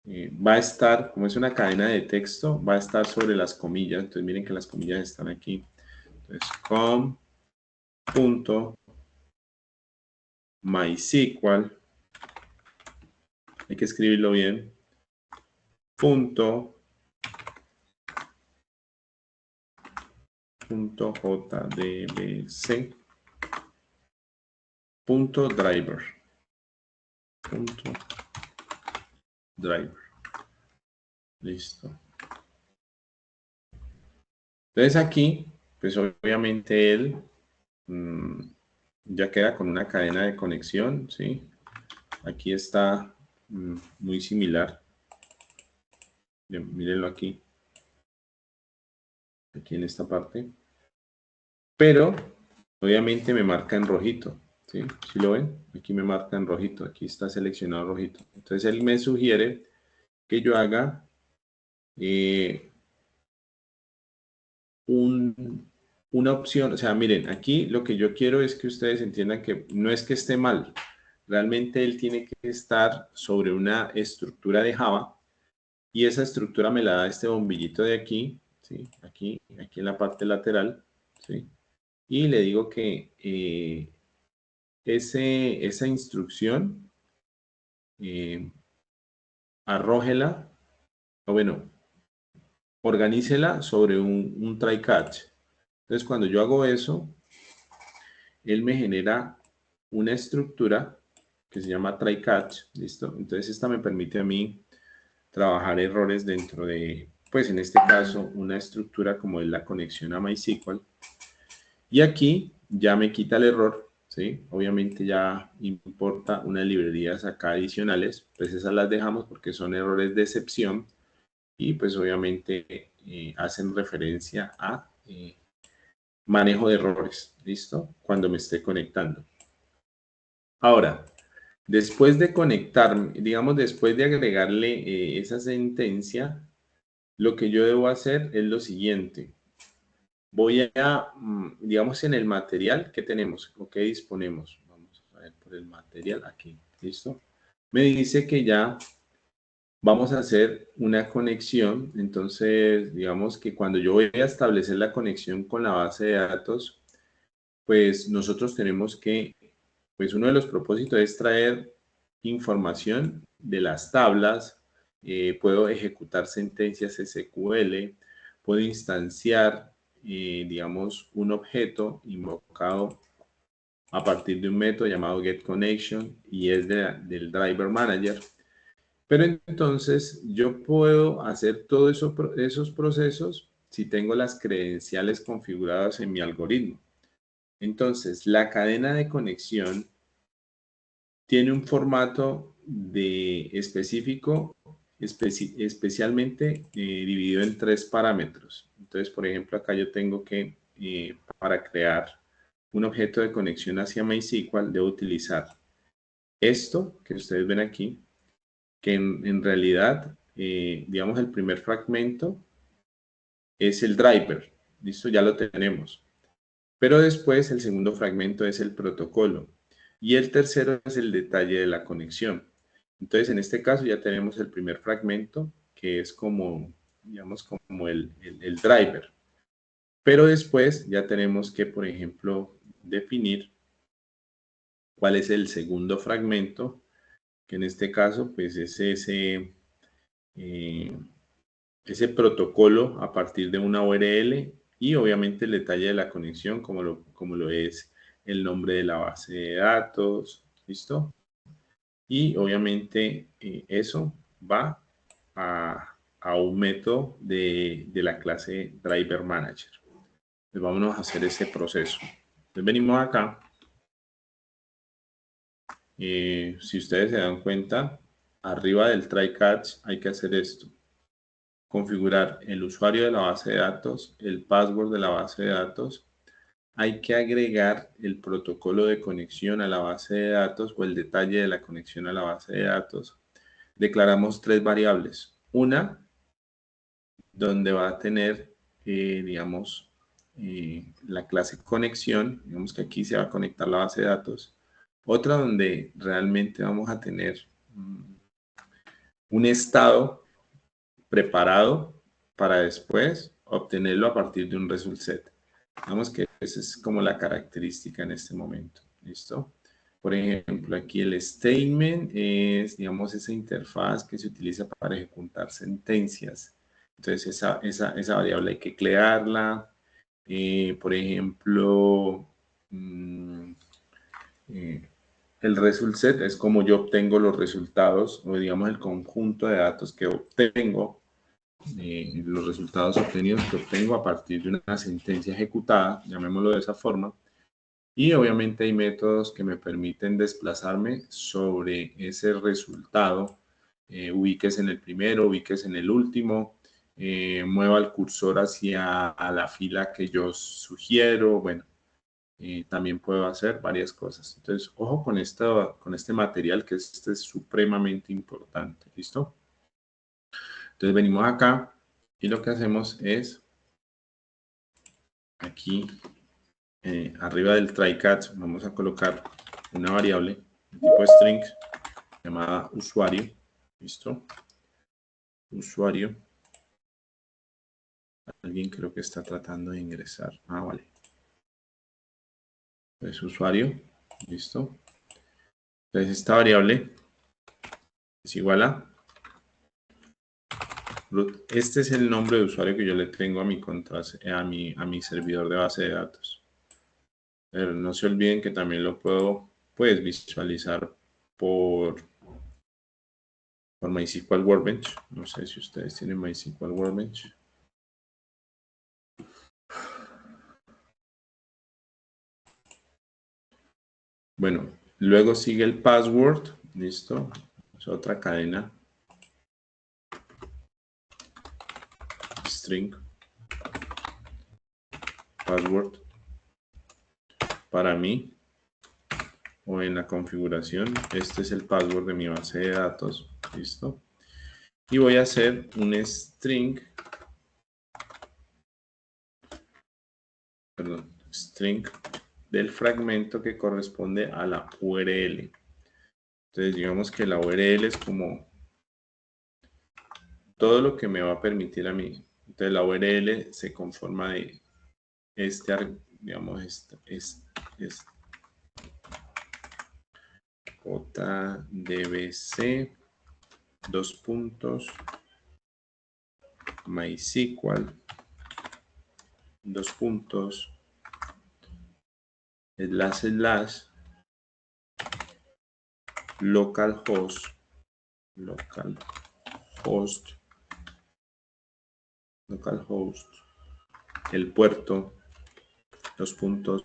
Va a estar, como es una cadena de texto, va a estar sobre las comillas. Entonces miren que las comillas están aquí. Entonces com.mysql, hay que escribirlo bien, .jdbc.driver. Listo. Entonces aquí, pues obviamente él ya queda con una cadena de conexión, ¿sí? Aquí está muy similar. Bien, mírenlo aquí. Aquí en esta parte. Pero, obviamente me marca en rojito, ¿sí? ¿Sí lo ven? Aquí me marca en rojito. Aquí está seleccionado rojito. Entonces él me sugiere que yo haga una opción, o sea, miren, aquí lo que yo quiero es que ustedes entiendan que no es que esté mal, realmente él tiene que estar sobre una estructura de Java y esa estructura me la da este bombillito de aquí, ¿sí? Aquí en la parte lateral, ¿sí? Y le digo que esa instrucción arrójela, o bueno, organícela sobre un try catch. Entonces, cuando yo hago eso, él me genera una estructura que se llama try catch, ¿listo? Entonces, esta me permite a mí trabajar errores dentro de, pues en este caso, una estructura como es la conexión a MySQL. Y aquí ya me quita el error, ¿sí? Obviamente ya importa unas librerías acá adicionales, pues esas las dejamos porque son errores de excepción y pues obviamente hacen referencia a manejo de errores, ¿listo? Cuando me esté conectando. Ahora, después de conectarme, digamos, después de agregarle esa sentencia, lo que yo debo hacer es lo siguiente. Voy a, digamos, en el material que tenemos o que disponemos. Vamos a ver por el material aquí, ¿listo? Me dice que ya vamos a hacer una conexión. Entonces, digamos que cuando yo voy a establecer la conexión con la base de datos, pues nosotros tenemos que, pues uno de los propósitos es traer información de las tablas, puedo ejecutar sentencias SQL, puedo instanciar, digamos, un objeto invocado a partir de un método llamado getConnection y es del Driver Manager. Pero entonces yo puedo hacer todos esos procesos si tengo las credenciales configuradas en mi algoritmo. Entonces, la cadena de conexión tiene un formato específico, especialmente dividido en 3 parámetros. Entonces, por ejemplo, acá yo tengo que, para crear un objeto de conexión hacia MySQL, debo utilizar esto que ustedes ven aquí, que en realidad, digamos, el primer fragmento es el driver. Listo, ya lo tenemos. Pero después el segundo fragmento es el protocolo y el tercero es el detalle de la conexión. Entonces, en este caso ya tenemos el primer fragmento que es como, digamos, como el driver. Pero después ya tenemos que, por ejemplo, definir cuál es el segundo fragmento, que en este caso pues es ese ese protocolo a partir de una URL y obviamente el detalle de la conexión, como lo es el nombre de la base de datos, ¿listo? Y obviamente eso va a un método de la clase Driver Manager. Entonces vámonos a hacer ese proceso. Entonces venimos acá. Si ustedes se dan cuenta, arriba del try catch hay que hacer esto. Configurar el usuario de la base de datos, el password de la base de datos. Hay que agregar el protocolo de conexión a la base de datos o el detalle de la conexión a la base de datos. Declaramos 3 variables. Una, donde va a tener, digamos, la clase conexión. Digamos que aquí se va a conectar la base de datos. Otra donde realmente vamos a tener un estado preparado para después obtenerlo a partir de un result set. Digamos que esa es como la característica en este momento. ¿Listo? Por ejemplo, aquí el statement es, digamos, esa interfaz que se utiliza para ejecutar sentencias. Entonces, esa variable hay que crearla. Por ejemplo, el result set es como yo obtengo los resultados, o digamos el conjunto de datos que obtengo, los resultados obtenidos que obtengo a partir de una sentencia ejecutada, llamémoslo de esa forma. Y obviamente hay métodos que me permiten desplazarme sobre ese resultado. Ubiques en el primero, ubiques en el último, mueva el cursor hacia la fila que yo sugiero. Bueno, también puedo hacer varias cosas. Entonces, ojo con este material, que este es supremamente importante. ¿Listo? Entonces venimos acá y lo que hacemos es aquí arriba del try catch vamos a colocar una variable de tipo string llamada usuario. ¿Listo? Usuario. Alguien creo que está tratando de ingresar. Ah, vale. Entonces usuario. ¿Listo? Entonces esta variable es igual a root. Este es el nombre de usuario que yo le tengo a mi servidor de base de datos. Pero no se olviden que también lo puedo visualizar por MySQL Workbench. No sé si ustedes tienen MySQL Workbench. Bueno, luego sigue el password. Listo. Es otra cadena. String. Password. Para mí, o en la configuración, este es el password de mi base de datos. Listo. Y voy a hacer un string. Perdón, string del fragmento que corresponde a la URL. Entonces, digamos que la URL es como todo lo que me va a permitir a mí. Entonces, la URL se conforma de digamos, JDBC, dos puntos, MySQL, dos puntos, // localhost, el puerto, los puntos,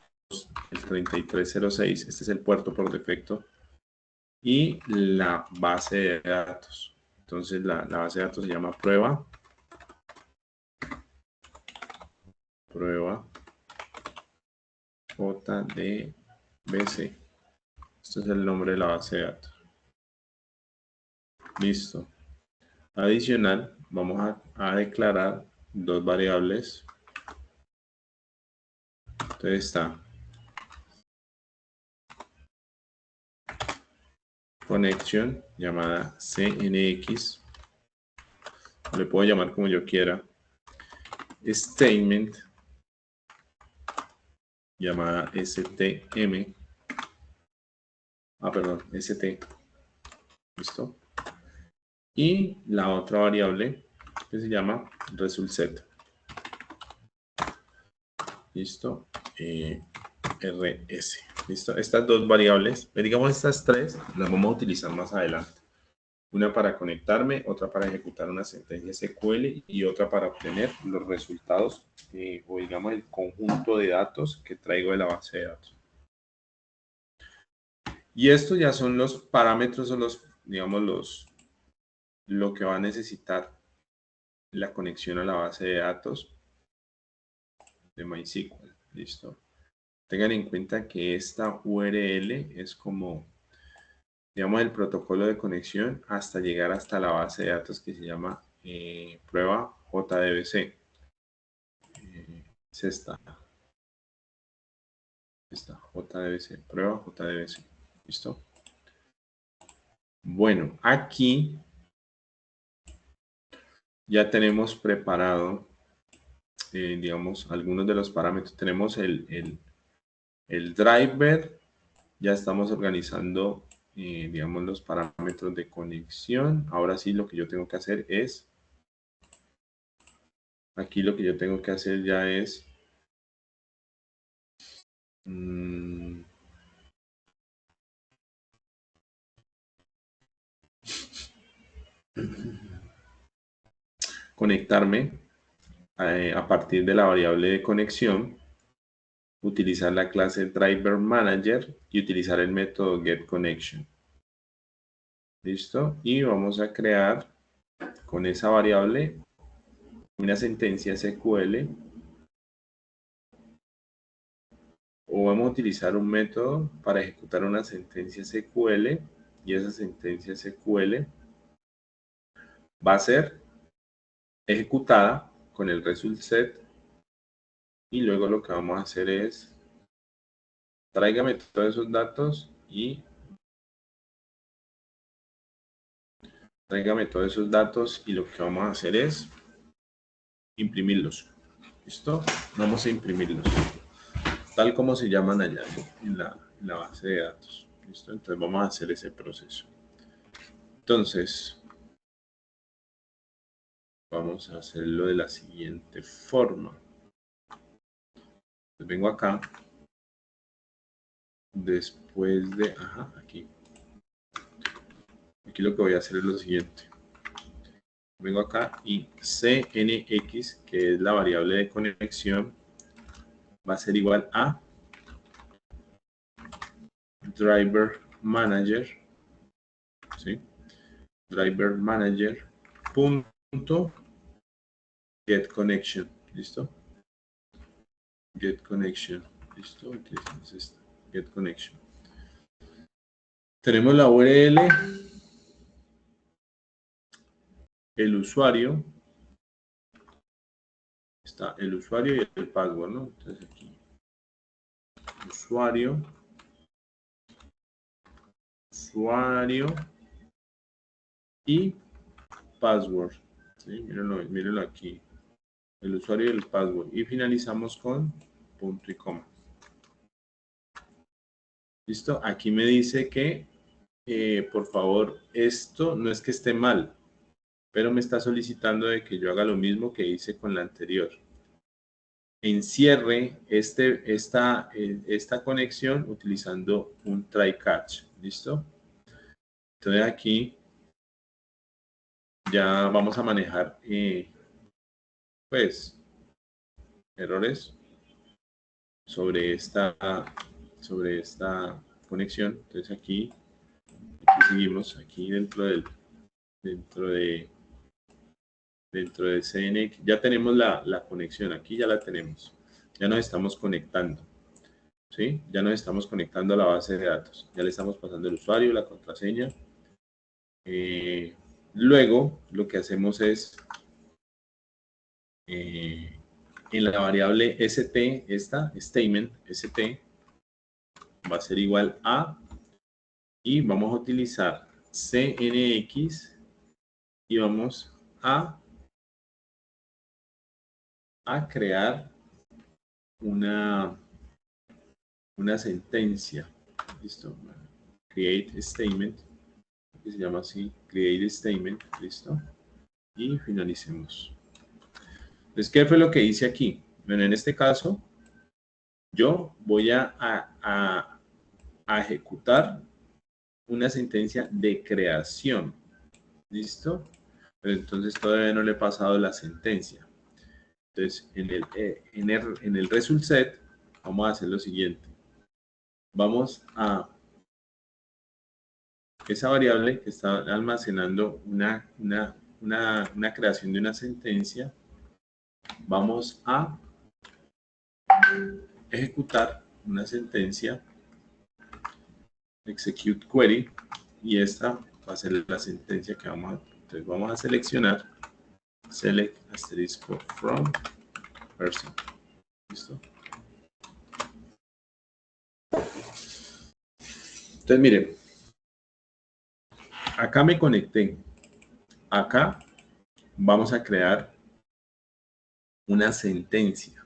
el 3306, este es el puerto por defecto, y la base de datos. Entonces la base de datos se llama prueba JDBC. Este es el nombre de la base de datos. Listo. Adicional, vamos a declarar dos variables. Entonces está connection llamada CNX. Le puedo llamar como yo quiera. Statement llamada STM. Perdón, ST. ¿Listo? Y la otra variable que se llama result set. Listo. RS. Listo. Estas dos variables, digamos estas tres, las vamos a utilizar más adelante. Una para conectarme, otra para ejecutar una sentencia SQL y otra para obtener los resultados o digamos el conjunto de datos que traigo de la base de datos. Y estos ya son los parámetros, son los, digamos, lo que va a necesitar la conexión a la base de datos de MySQL. Listo. Tengan en cuenta que esta URL es como, digamos, el protocolo de conexión hasta llegar hasta la base de datos que se llama prueba JDBC. Es esta JDBC, prueba JDBC. ¿Listo? Bueno, aquí ya tenemos preparado, digamos, algunos de los parámetros. Tenemos el driver, ya estamos organizando, digamos, los parámetros de conexión. Ahora sí, lo que yo tengo que hacer es, aquí lo que yo tengo que hacer ya es, conectarme a partir de la variable de conexión, utilizar la clase driver manager y utilizar el método getConnection. ¿Listo? Y vamos a crear con esa variable una sentencia SQL o vamos a utilizar un método para ejecutar una sentencia SQL y esa sentencia SQL va a ser ejecutada con el result set y luego lo que vamos a hacer es tráigame todos esos datos y lo que vamos a hacer es imprimirlos. ¿Listo? Vamos a imprimirlos tal como se llaman allá en la base de datos. ¿Listo? Entonces vamos a hacer ese proceso. Entonces vamos a hacerlo de la siguiente forma. Entonces vengo acá. Después de... aquí. Aquí lo que voy a hacer es lo siguiente. Vengo acá y CNX, que es la variable de conexión, va a ser igual a driver manager, ¿sí? Driver manager punto get connection, ¿listo? Get connection, ¿listo? Utilizamos esta, get connection. Tenemos la URL, el usuario, está el usuario y el password, ¿no? Entonces aquí, usuario y password, ¿sí? Mírenlo aquí, el usuario y el password, y finalizamos con punto y coma. ¿Listo? Aquí me dice que, por favor, esto no es que esté mal, pero me está solicitando de que yo haga lo mismo que hice con la anterior. Encierre esta conexión utilizando un try catch. ¿Listo? Entonces aquí ya vamos a manejar, pues, errores sobre esta conexión. Entonces aquí seguimos aquí dentro de CNX. Ya tenemos la conexión, aquí ya la tenemos. Ya nos estamos conectando. ¿Sí? Ya nos estamos conectando a la base de datos. Ya le estamos pasando el usuario, la contraseña. Luego, lo que hacemos es en la variable st, esta statement, st, va a ser igual a, y vamos a utilizar cnx y vamos a crear una sentencia. ¿Listo? Create statement, que se llama así, create statement. ¿Listo? y finalicemos. Entonces, ¿qué fue lo que hice aquí? Bueno, en este caso, yo voy a ejecutar una sentencia de creación. ¿Listo? Pero entonces todavía no le he pasado la sentencia. Entonces, en el result set, vamos a hacer lo siguiente. Vamos a esa variable que está almacenando una creación de una sentencia, vamos a ejecutar una sentencia execute query y esta va a ser la sentencia que vamos a, entonces vamos a seleccionar select asterisco from person. ¿Listo? Entonces miren, acá me conecté, acá vamos a crear una sentencia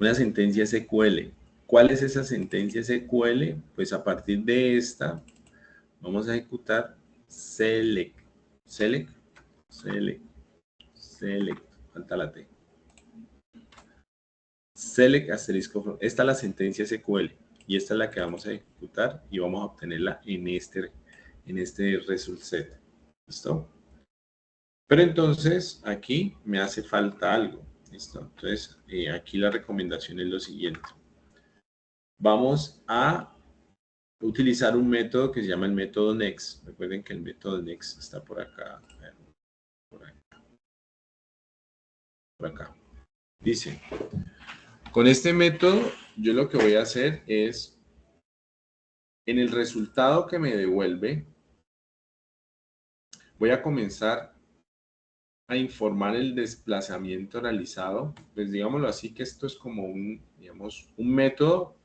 SQL. ¿Cuál es esa sentencia SQL? Pues a partir de esta vamos a ejecutar select, falta la T. Select asterisco from. Esta es la sentencia SQL y esta es la que vamos a ejecutar y vamos a obtenerla en este result set. ¿Listo? Pero entonces aquí me hace falta algo. ¿Listo? Entonces aquí la recomendación es lo siguiente. Vamos a utilizar un método que se llama el método next. Recuerden que el método next está por acá. Por acá. Dice, con este método yo lo que voy a hacer es, en el resultado que me devuelve, voy a comenzar a informar el desplazamiento realizado. Pues digámoslo así, que esto es como un método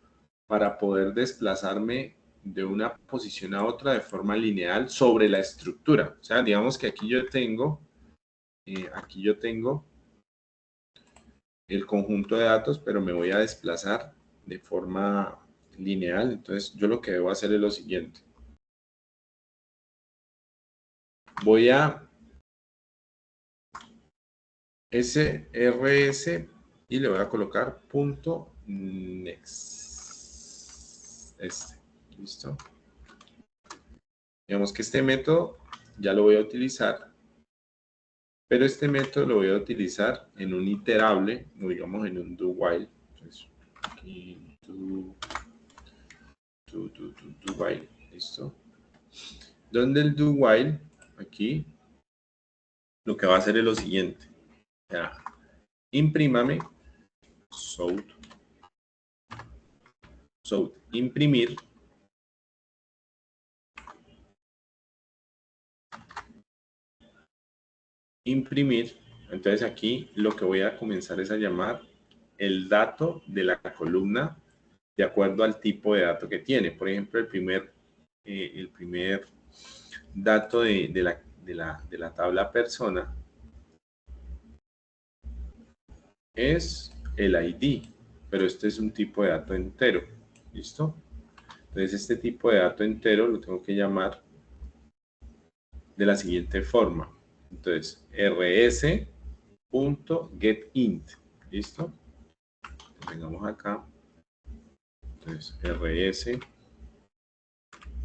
para poder desplazarme de una posición a otra de forma lineal sobre la estructura. O sea, digamos que aquí yo tengo el conjunto de datos, pero me voy a desplazar de forma lineal. Entonces, yo lo que debo hacer es lo siguiente. Voy a SRS y le voy a colocar punto next. ¿Listo? Digamos que este método ya lo voy a utilizar, pero este método lo voy a utilizar en un iterable, o digamos en un do while. Entonces, aquí do while, ¿listo? Donde el do while, aquí, lo que va a hacer es lo siguiente. Ya, imprímame south, imprimir, entonces aquí lo que voy a comenzar es a llamar el dato de la columna de acuerdo al tipo de dato que tiene. Por ejemplo, el primer dato de la tabla persona es el ID, pero este es un tipo de dato entero. ¿Listo? Entonces este tipo de dato entero lo tengo que llamar de la siguiente forma. Entonces, rs.getInt. ¿Listo? Tengamos acá. Entonces, rs.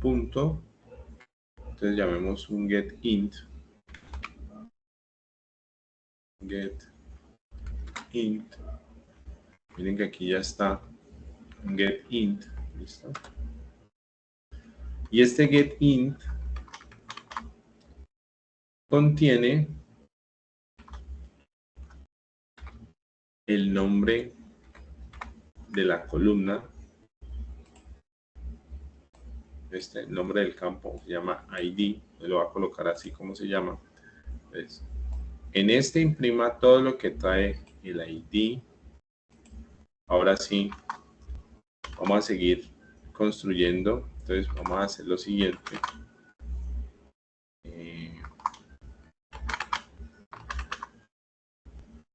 Entonces llamemos un getInt. GetInt. Miren que aquí ya está un getInt. ¿Listo? Y este getInt contiene el nombre de la columna. El nombre del campo se llama ID. Lo voy a colocar así como se llama. Entonces, en este imprima todo lo que trae el ID. Ahora sí, vamos a seguir construyendo. Entonces vamos a hacer lo siguiente.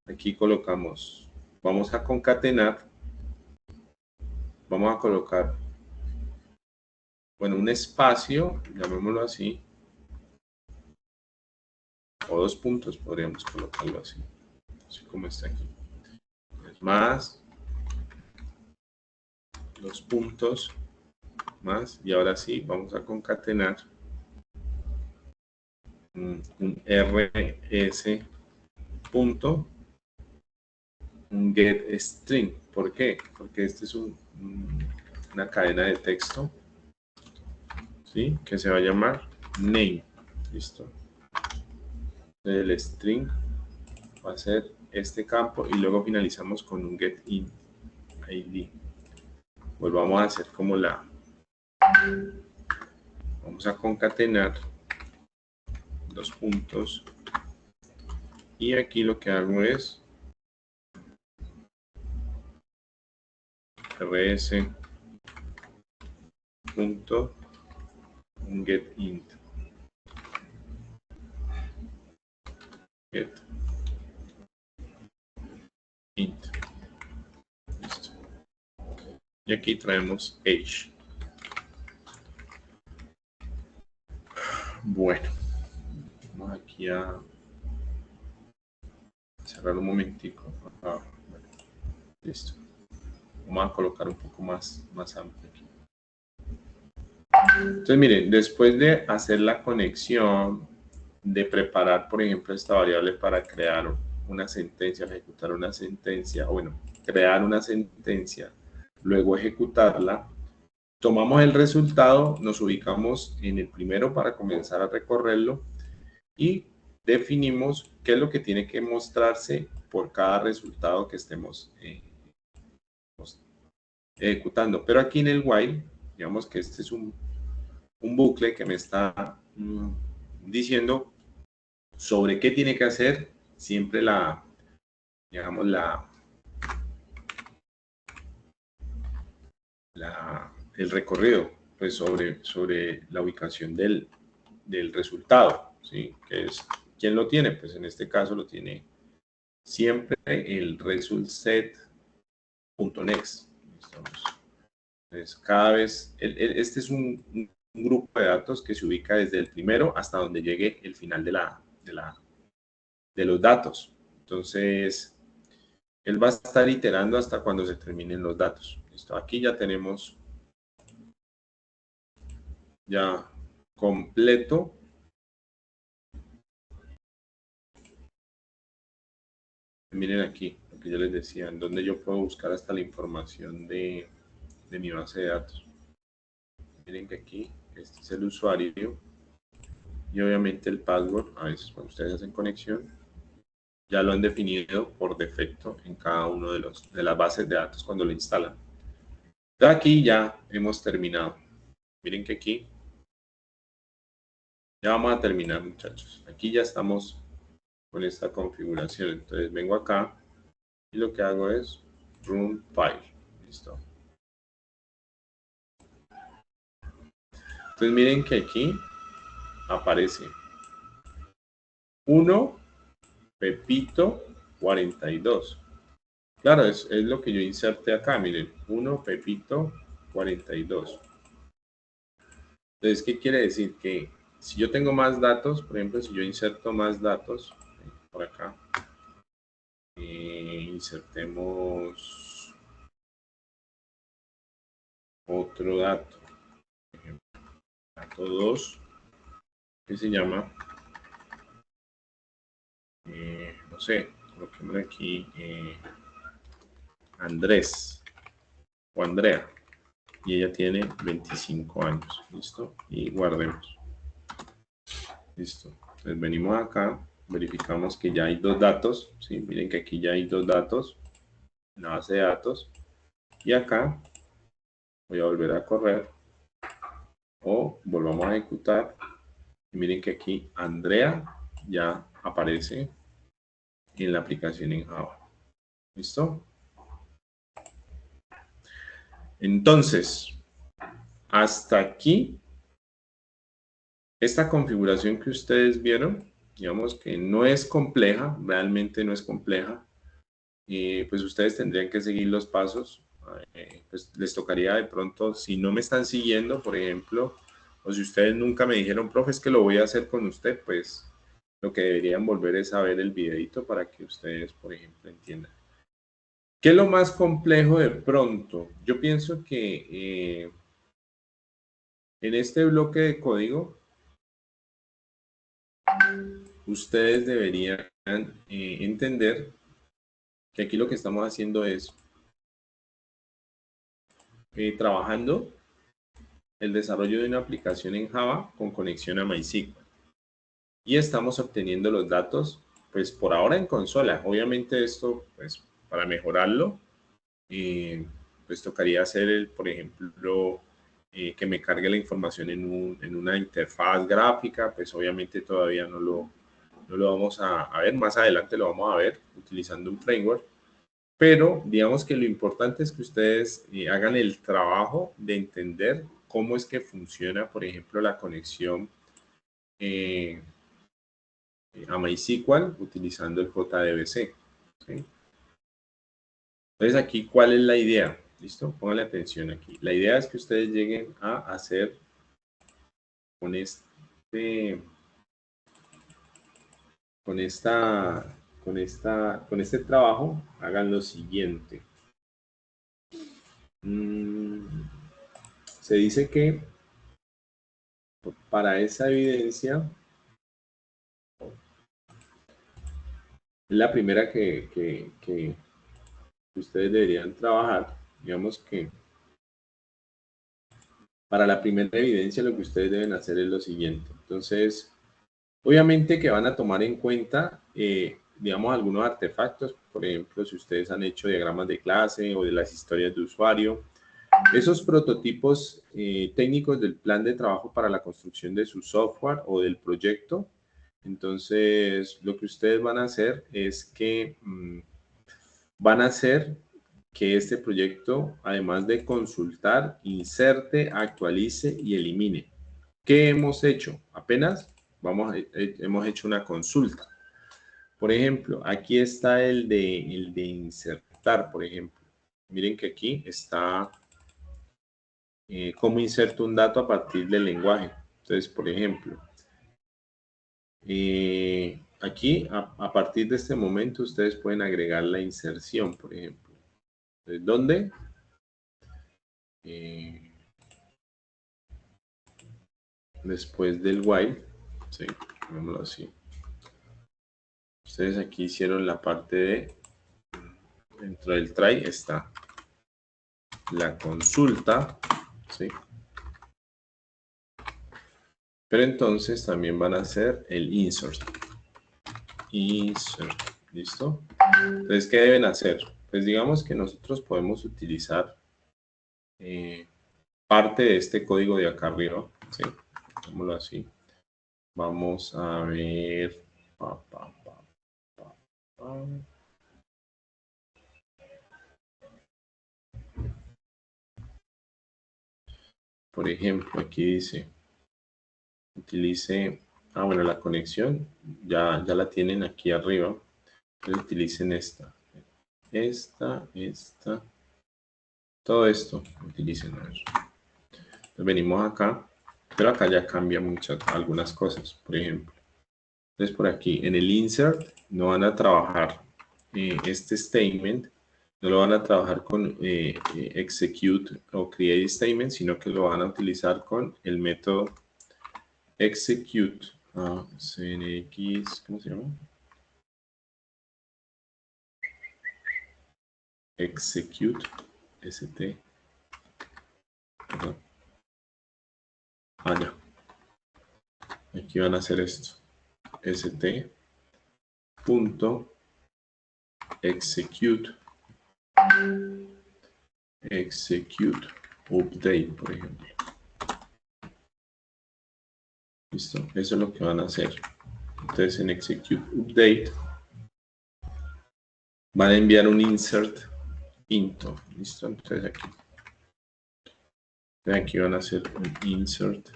Aquí colocamos, vamos a concatenar, vamos a colocar, bueno, un espacio, llamémoslo así, o 2 puntos, podríamos colocarlo así como está aquí. Es más, 2 puntos, más, y ahora sí, vamos a concatenar un rs punto, un get string. ¿Por qué? Porque este es una cadena de texto, ¿sí? Que se va a llamar name. Listo. El string va a ser este campo y luego finalizamos con un get id. Volvamos a hacer como vamos a concatenar 2 puntos y aquí lo que hago es rs punto get int. Get int. Listo. Y aquí traemos age. Bueno, vamos aquí a cerrar un momentico. Bueno, listo. Vamos a colocar un poco más amplio aquí. Entonces, miren, después de hacer la conexión, de preparar, por ejemplo, esta variable para crear una sentencia, ejecutar una sentencia, bueno, crear una sentencia, luego ejecutarla, tomamos el resultado, nos ubicamos en el primero para comenzar a recorrerlo y definimos qué es lo que tiene que mostrarse por cada resultado que estemos ejecutando. Pero aquí en el while, digamos que este es un bucle que me está diciendo sobre qué tiene que hacer siempre el recorrido, pues sobre la ubicación del resultado, ¿sí? Que es, ¿quién lo tiene? Pues en este caso lo tiene siempre el resultSet.next. Entonces, cada vez, este es un grupo de datos que se ubica desde el primero hasta donde llegue el final de los datos. Entonces, él va a estar iterando hasta cuando se terminen los datos. Listo, aquí ya tenemos ya completo miren aquí, lo que yo les decía, en donde yo puedo buscar hasta la información de mi base de datos. Miren que aquí, este es el usuario y obviamente el password, a veces cuando ustedes hacen conexión, ya lo han definido por defecto en cada uno de las bases de datos cuando lo instalan. De aquí ya hemos terminado. Miren que aquí ya vamos a terminar, muchachos. Aquí ya estamos con esta configuración. Entonces vengo acá y lo que hago es run file. Listo. Entonces miren que aquí aparece 1 Pepito 42. Claro, es lo que yo inserté acá, miren, 1 Pepito 42. Entonces, ¿qué quiere decir? Que si yo tengo más datos, por ejemplo, si yo inserto más datos, por acá, insertemos otro dato, por ejemplo, dato 2, que se llama, no sé, coloquemos aquí Andrés o Andrea. Y ella tiene 25 años. ¿Listo? Y guardemos. Listo. Entonces venimos acá, verificamos que ya hay 2 datos. ¿Sí? Miren que aquí ya hay 2 datos en la base de datos. Y acá voy a volver a correr o volvamos a ejecutar. Y miren que aquí Andrea ya aparece en la aplicación en Java. ¿Listo? Entonces, hasta aquí, esta configuración que ustedes vieron, digamos que no es compleja, realmente no es compleja, pues ustedes tendrían que seguir los pasos, pues les tocaría de pronto, si no me están siguiendo, por ejemplo, o si ustedes nunca me dijeron, profe, es que lo voy a hacer con usted, pues lo que deberían volver es a ver el videito para que ustedes, por ejemplo, entiendan. ¿Qué es lo más complejo de pronto? Yo pienso que en este bloque de código, ustedes deberían entender que aquí lo que estamos haciendo es trabajando el desarrollo de una aplicación en Java con conexión a MySQL. Y estamos obteniendo los datos, pues por ahora en consola. Obviamente esto, pues para mejorarlo, pues tocaría hacer, por ejemplo, que me cargue la información en una interfaz gráfica. Pues obviamente todavía no lo vamos a ver. Más adelante lo vamos a ver utilizando un framework. Pero digamos que lo importante es que ustedes hagan el trabajo de entender cómo es que funciona, por ejemplo, la conexión a MySQL utilizando el JDBC. ¿Sí? Entonces aquí, ¿cuál es la idea? ¿Listo? Pónganle atención aquí. La idea es que ustedes lleguen a hacer con este trabajo, hagan lo siguiente. Se dice que para esa evidencia es la primera que ustedes deberían trabajar. Digamos que para la primera evidencia lo que ustedes deben hacer es lo siguiente. Entonces, obviamente que van a tomar en cuenta, digamos, algunos artefactos. Por ejemplo, si ustedes han hecho diagramas de clase o de las historias de usuario. Esos prototipos técnicos del plan de trabajo para la construcción de su software o del proyecto. Entonces, lo que ustedes van a hacer es que van a hacer que este proyecto, además de consultar, inserte, actualice y elimine. ¿Qué hemos hecho? Apenas hemos hecho una consulta. Por ejemplo, aquí está el de insertar, por ejemplo. Miren que aquí está cómo inserto un dato a partir del lenguaje. Entonces, por ejemplo, aquí, a partir de este momento, ustedes pueden agregar la inserción, por ejemplo. Entonces, ¿dónde? Después del while, ¿sí? Digámoslo así. Ustedes aquí hicieron la parte de, dentro del try está la consulta, ¿sí? Pero entonces también van a hacer el insert. Insert, ¿listo? Entonces, ¿qué deben hacer? Pues digamos que nosotros podemos utilizar parte de este código de acá arriba, ¿sí? Digámoslo así. Vamos a ver. Por ejemplo, aquí dice, utilice, bueno, la conexión ya la tienen aquí arriba. Entonces utilicen esta, todo esto utilicen. Entonces venimos acá, pero acá ya cambian algunas cosas, por ejemplo. Entonces por aquí, en el insert, no van a trabajar este statement, no lo van a trabajar con execute o create statement, sino que lo van a utilizar con el método execute. CNX, ¿cómo se llama? Execute, ST. Ya. Aquí van a hacer esto. ST. Punto. Execute. Execute. Update, por ejemplo. Listo. Eso es lo que van a hacer. Entonces en execute update van a enviar un insert into. Listo. Entonces aquí van a hacer un insert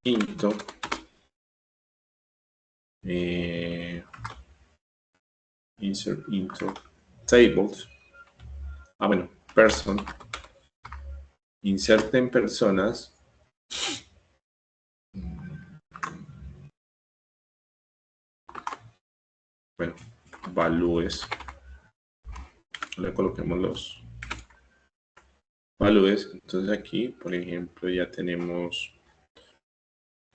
into insert into tables. Bueno, person. Inserten personas. bueno, valúes. Le coloquemos los valores. Entonces aquí, por ejemplo, ya tenemos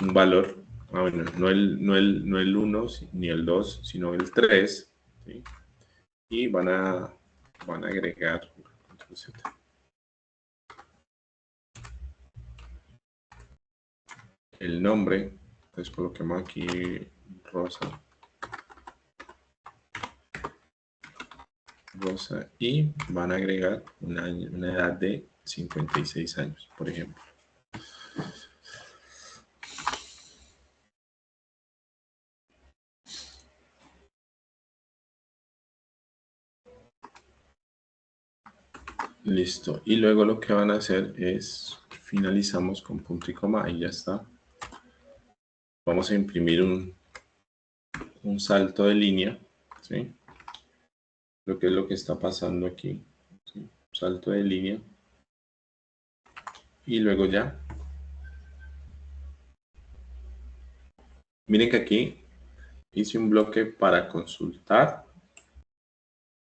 un valor. Bueno, no el 1 ni el 2, sino el 3. ¿Sí? Y van a agregar el nombre. Entonces coloquemos aquí Rosa. Y van a agregar una edad de 56 años, por ejemplo. Listo. Y luego lo que van a hacer es finalizamos con punto y coma y ya está. Vamos a imprimir un salto de línea, ¿sí? Lo que es lo que está pasando aquí, ¿sí? Salto de línea. Y luego ya. Miren que aquí hice un bloque para consultar.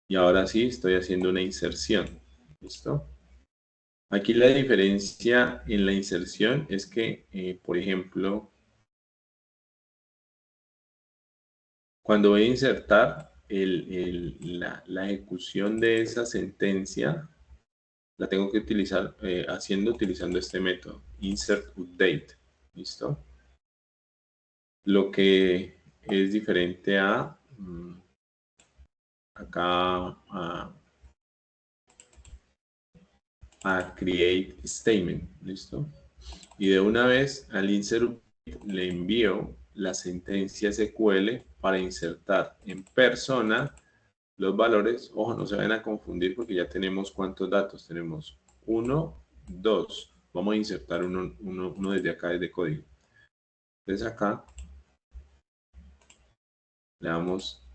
Y ahora sí estoy haciendo una inserción. ¿Listo? Aquí la diferencia en la inserción es que, por ejemplo, cuando voy a insertar la ejecución de esa sentencia, la tengo que utilizar utilizando este método, insert update. ¿Listo? Lo que es diferente a acá a create statement. ¿Listo? Y de una vez al insert le envío la sentencia SQL para insertar en persona los valores. Ojo, no se vayan a confundir porque ya tenemos cuántos datos. Tenemos 1, 2. Vamos a insertar uno desde acá, desde código. Entonces acá le damos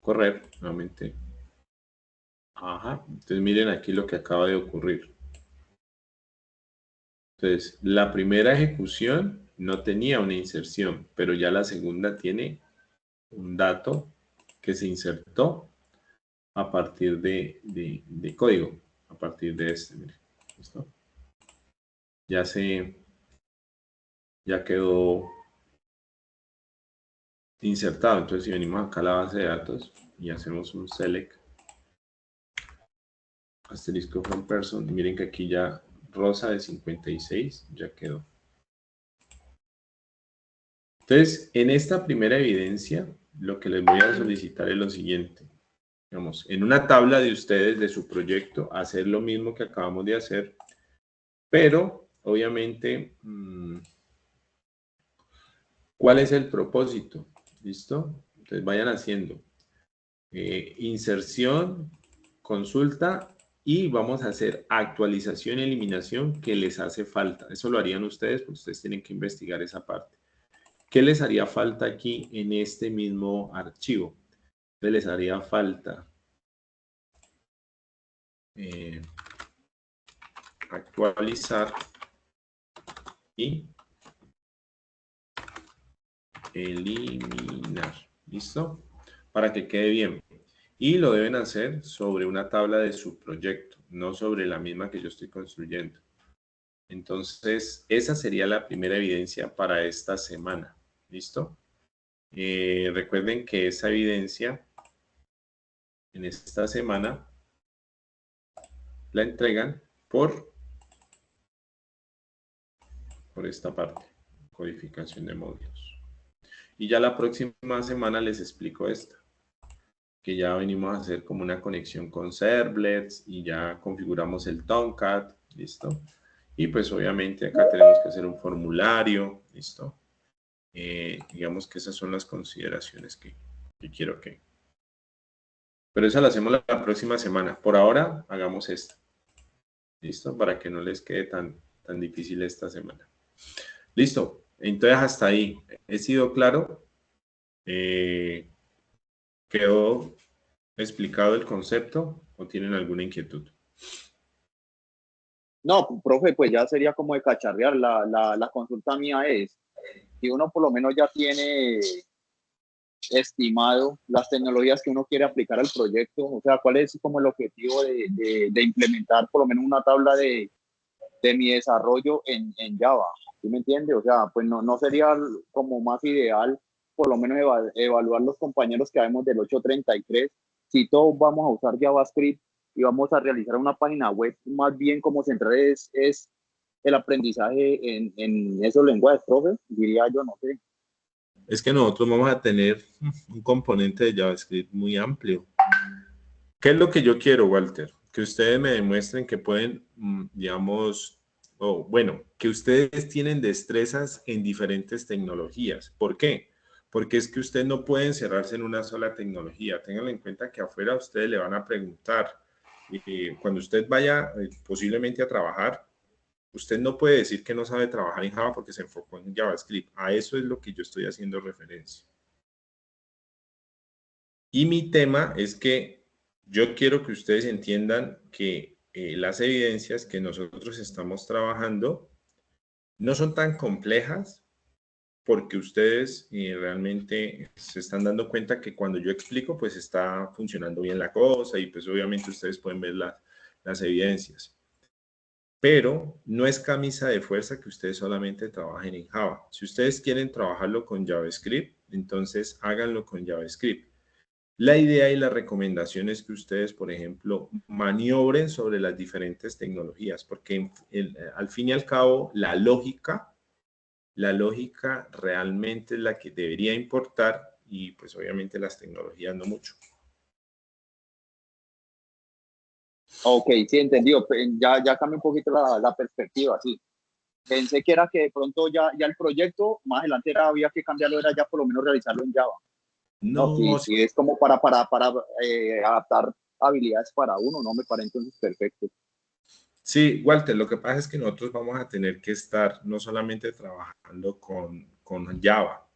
correr nuevamente. Ajá. Entonces miren aquí lo que acaba de ocurrir. Entonces, la primera ejecución no tenía una inserción, pero ya la segunda tiene un dato que se insertó a partir de código, a partir de este. Miren, ¿listo? Ya quedó insertado. Entonces, si venimos acá a la base de datos y hacemos un select asterisco from person, miren que aquí ya Rosa de 56 ya quedó. Entonces, en esta primera evidencia, lo que les voy a solicitar es lo siguiente. Digamos, en una tabla de ustedes, de su proyecto, hacer lo mismo que acabamos de hacer, pero, obviamente, ¿cuál es el propósito? ¿Listo? Entonces, vayan haciendo inserción, consulta, y vamos a hacer actualización y eliminación que les hace falta. Eso lo harían ustedes, porque ustedes tienen que investigar esa parte. ¿Qué les haría falta aquí en este mismo archivo? Entonces les haría falta actualizar y eliminar. ¿Listo? Para que quede bien. Y lo deben hacer sobre una tabla de su proyecto, no sobre la misma que yo estoy construyendo. Entonces, esa sería la primera evidencia para esta semana. ¿Listo? Recuerden que esa evidencia en esta semana la entregan por esta parte, codificación de módulos. Y ya la próxima semana les explico esta, que ya venimos a hacer como una conexión con servlets y ya configuramos el Tomcat, ¿listo? Y pues obviamente acá tenemos que hacer un formulario, ¿listo? Digamos que esas son las consideraciones que quiero que... Pero esa la hacemos la próxima semana. Por ahora, hagamos esta. ¿Listo? Para que no les quede tan difícil esta semana. Listo. Entonces, hasta ahí. ¿He sido claro? ¿Quedó explicado el concepto o tienen alguna inquietud? No, profe, pues ya sería como de cacharrear. La consulta mía es, si uno por lo menos ya tiene estimado las tecnologías que uno quiere aplicar al proyecto? O sea, ¿cuál es como el objetivo de implementar por lo menos una tabla de mi desarrollo en Java? ¿Sí me entiende? O sea, pues no sería como más ideal por lo menos evaluar los compañeros que habemos del 833, si todos vamos a usar JavaScript y vamos a realizar una página web, más bien como central es el aprendizaje en esos lenguajes, profe, diría yo, no sé. Es que nosotros vamos a tener un componente de JavaScript muy amplio. ¿Qué es lo que yo quiero, Walter? Que ustedes me demuestren que pueden, digamos, bueno, que ustedes tienen destrezas en diferentes tecnologías. ¿Por qué? Porque es que ustedes no pueden cerrarse en una sola tecnología. Ténganlo en cuenta que afuera ustedes le van a preguntar. Cuando usted vaya posiblemente a trabajar, usted no puede decir que no sabe trabajar en Java porque se enfocó en JavaScript. A eso es lo que yo estoy haciendo referencia. Y mi tema es que yo quiero que ustedes entiendan que las evidencias que nosotros estamos trabajando no son tan complejas porque ustedes realmente se están dando cuenta que cuando yo explico, pues está funcionando bien la cosa y pues obviamente ustedes pueden ver las evidencias. Pero no es camisa de fuerza que ustedes solamente trabajen en Java. Si ustedes quieren trabajarlo con JavaScript, entonces háganlo con JavaScript. La idea y la recomendación es que ustedes, por ejemplo, maniobren sobre las diferentes tecnologías, porque al fin y al cabo la lógica realmente es la que debería importar y pues obviamente las tecnologías no mucho. Ok, sí, entendido. Ya cambia un poquito la perspectiva, sí. Pensé que era que de pronto ya el proyecto, más adelante había que cambiarlo, era ya por lo menos realizarlo en Java. No, No, sí, es como para adaptar habilidades para uno, ¿no? Me parece entonces perfecto. sí, Walter, lo que pasa es que nosotros vamos a tener que estar no solamente trabajando con Java.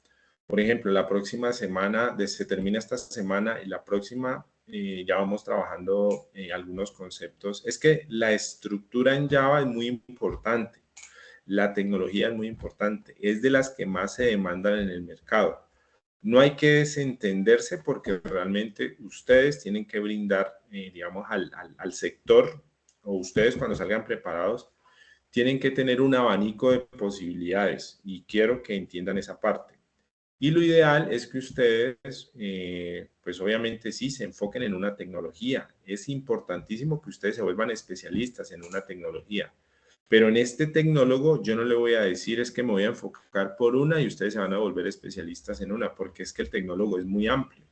Por ejemplo, la próxima semana, se termina esta semana y la próxima ya vamos trabajando algunos conceptos. Es que la estructura en Java es muy importante. La tecnología es muy importante. Es de las que más se demandan en el mercado. No hay que desentenderse porque realmente ustedes tienen que brindar, digamos, al sector o ustedes cuando salgan preparados, tienen que tener un abanico de posibilidades y quiero que entiendan esa parte. Y lo ideal es que ustedes, pues obviamente sí, se enfoquen en una tecnología. Es importantísimo que ustedes se vuelvan especialistas en una tecnología. Pero en este tecnólogo yo no le voy a decir es que me voy a enfocar por una y ustedes se van a volver especialistas en una, porque es que el tecnólogo es muy amplio.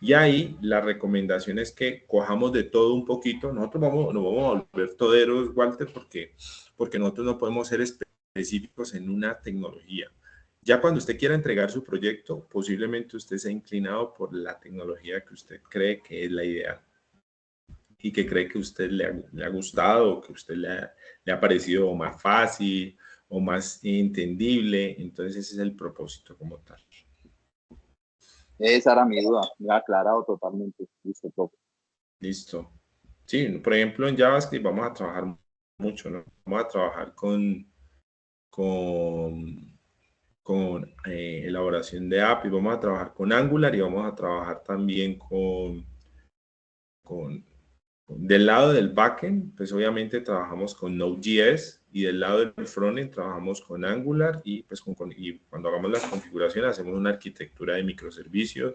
Y ahí la recomendación es que cojamos de todo un poquito. Nosotros no vamos a volver toderos, Walter, porque nosotros no podemos ser específicos en una tecnología. Ya cuando usted quiera entregar su proyecto, posiblemente usted sea inclinado por la tecnología que usted cree que es la ideal y que cree que a usted le ha gustado, que a usted le ha parecido más fácil o más entendible. Entonces ese es el propósito como tal. Esa era mi duda, me ha aclarado totalmente. Listo, profe. Listo. Sí, por ejemplo, en JavaScript vamos a trabajar mucho, ¿no? Vamos a trabajar con elaboración de API, vamos a trabajar con Angular y vamos a trabajar también del lado del backend, pues obviamente trabajamos con Node.js y del lado del frontend trabajamos con Angular y pues y cuando hagamos las configuraciones hacemos una arquitectura de microservicios.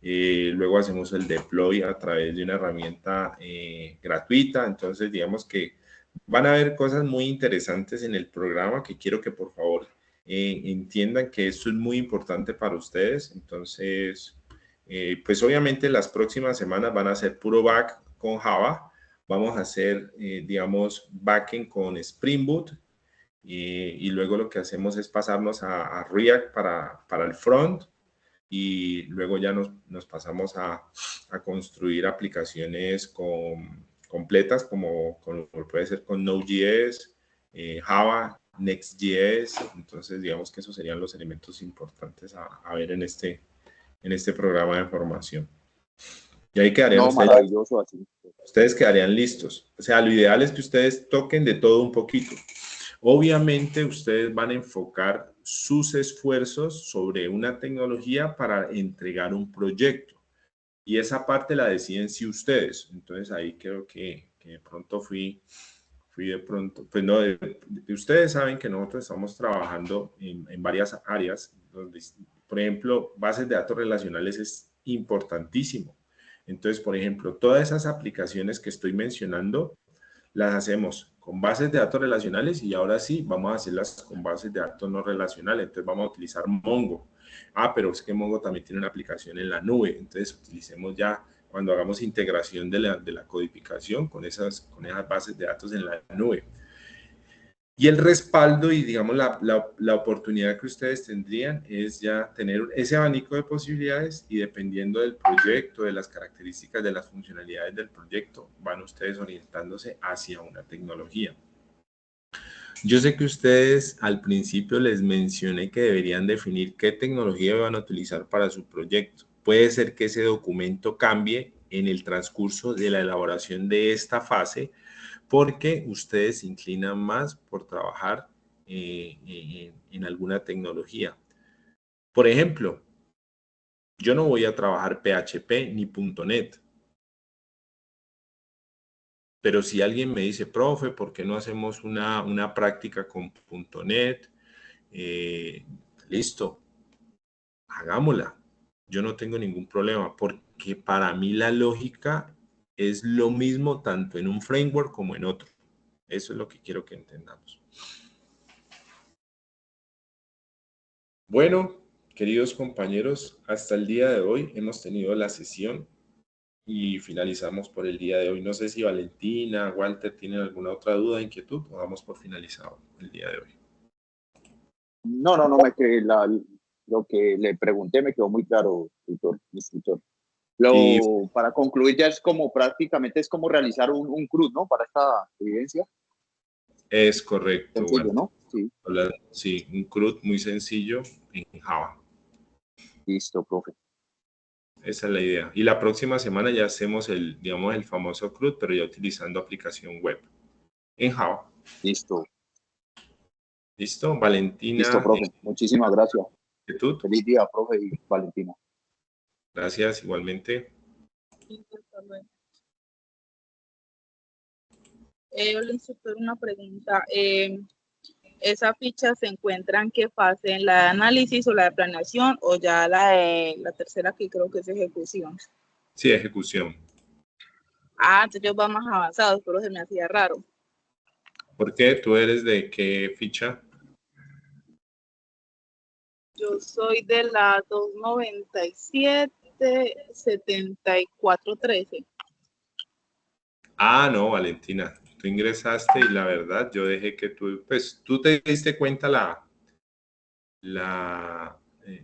Luego hacemos el deploy a través de una herramienta gratuita. Entonces, digamos que van a haber cosas muy interesantes en el programa que quiero que por favor entiendan que esto es muy importante para ustedes. Entonces, pues obviamente las próximas semanas van a ser puro back con Java. Vamos a hacer, digamos, backend con Spring Boot. Y luego lo que hacemos es pasarnos a React para el front y luego ya nos pasamos a construir aplicaciones completas como puede ser con Node.js, Java, Next.js. Entonces digamos que esos serían los elementos importantes a ver en este programa de formación. Y ahí quedarían No, maravilloso así. ustedes quedarían listos. O sea, lo ideal es que ustedes toquen de todo un poquito. Obviamente ustedes van a enfocar sus esfuerzos sobre una tecnología para entregar un proyecto. Y esa parte la deciden sí ustedes. Entonces ahí creo que de pronto fui de pronto, pues no, ustedes saben que nosotros estamos trabajando en varias áreas, donde, por ejemplo, bases de datos relacionales es importantísimo. Entonces, por ejemplo, todas esas aplicaciones que estoy mencionando, las hacemos con bases de datos relacionales y ahora sí vamos a hacerlas con bases de datos no relacionales. Entonces vamos a utilizar Mongo. Ah, pero es que Mongo también tiene una aplicación en la nube. Entonces utilicemos ya cuando hagamos integración de la codificación con esas bases de datos en la nube. Y el respaldo y, digamos, la oportunidad que ustedes tendrían es ya tener ese abanico de posibilidades y dependiendo del proyecto, de las características, de las funcionalidades del proyecto, van ustedes orientándose hacia una tecnología. Yo sé que ustedes al principio les mencioné que deberían definir qué tecnología van a utilizar para su proyecto. Puede ser que ese documento cambie en el transcurso de la elaboración de esta fase, porque ustedes se inclinan más por trabajar en alguna tecnología. Por ejemplo, yo no voy a trabajar PHP ni .NET, pero si alguien me dice, profe, ¿por qué no hacemos una práctica con .NET? Listo, hagámosla. Yo no tengo ningún problema, porque para mí la lógica es lo mismo tanto en un framework como en otro. Eso es lo que quiero que entendamos. Bueno, queridos compañeros, hasta el día de hoy hemos tenido la sesión y finalizamos por el día de hoy. No sé si Valentina, Walter tienen alguna otra duda, inquietud, o damos por finalizado el día de hoy. No, lo que le pregunté me quedó muy claro, instructor. Sí, Para concluir, ya es como prácticamente es como realizar un CRUD, ¿no? Para esta evidencia. es correcto, Sencillo, Walter. ¿no? Sí. Sí, un CRUD muy sencillo en Java. Listo, profe. Esa es la idea. Y la próxima semana ya hacemos digamos, el famoso CRUD, pero ya utilizando aplicación web en Java. Listo. ¿Listo? Listo, Valentina, profe. Muchísimas gracias. inquietud. Feliz día, profe y Valentina. Gracias, igualmente. Hola, instructor, una pregunta. ¿Esa ficha se encuentra en qué fase? ¿En la de análisis o la de planeación o ya la tercera que creo que es ejecución? Sí, ejecución. Ah, entonces yo va más avanzado, pero se me hacía raro. ¿Por qué? ¿Tú eres de qué ficha? Yo soy de la 297-7413. Ah, no, Valentina. Tú ingresaste y la verdad, yo dejé que tú te diste cuenta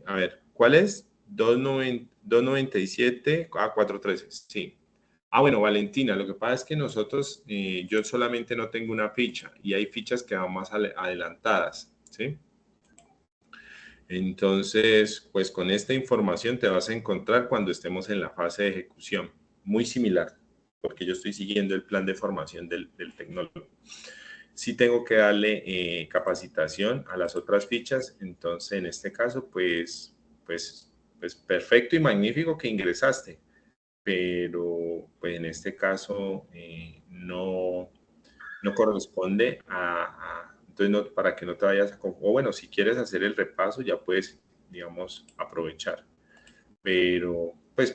a ver, ¿cuál es? 297 a 413. Sí. Ah, bueno, Valentina, lo que pasa es que nosotros, yo solamente no tengo una ficha y hay fichas que van más adelantadas, ¿sí? Entonces, pues con esta información te vas a encontrar cuando estemos en la fase de ejecución, muy similar, porque yo estoy siguiendo el plan de formación del tecnólogo. Sí tengo que darle capacitación a las otras fichas, entonces en este caso, pues perfecto y magnífico que ingresaste, pero pues en este caso no corresponde entonces para que no te vayas a, o bueno, si quieres hacer el repaso ya puedes, digamos, aprovechar, pero pues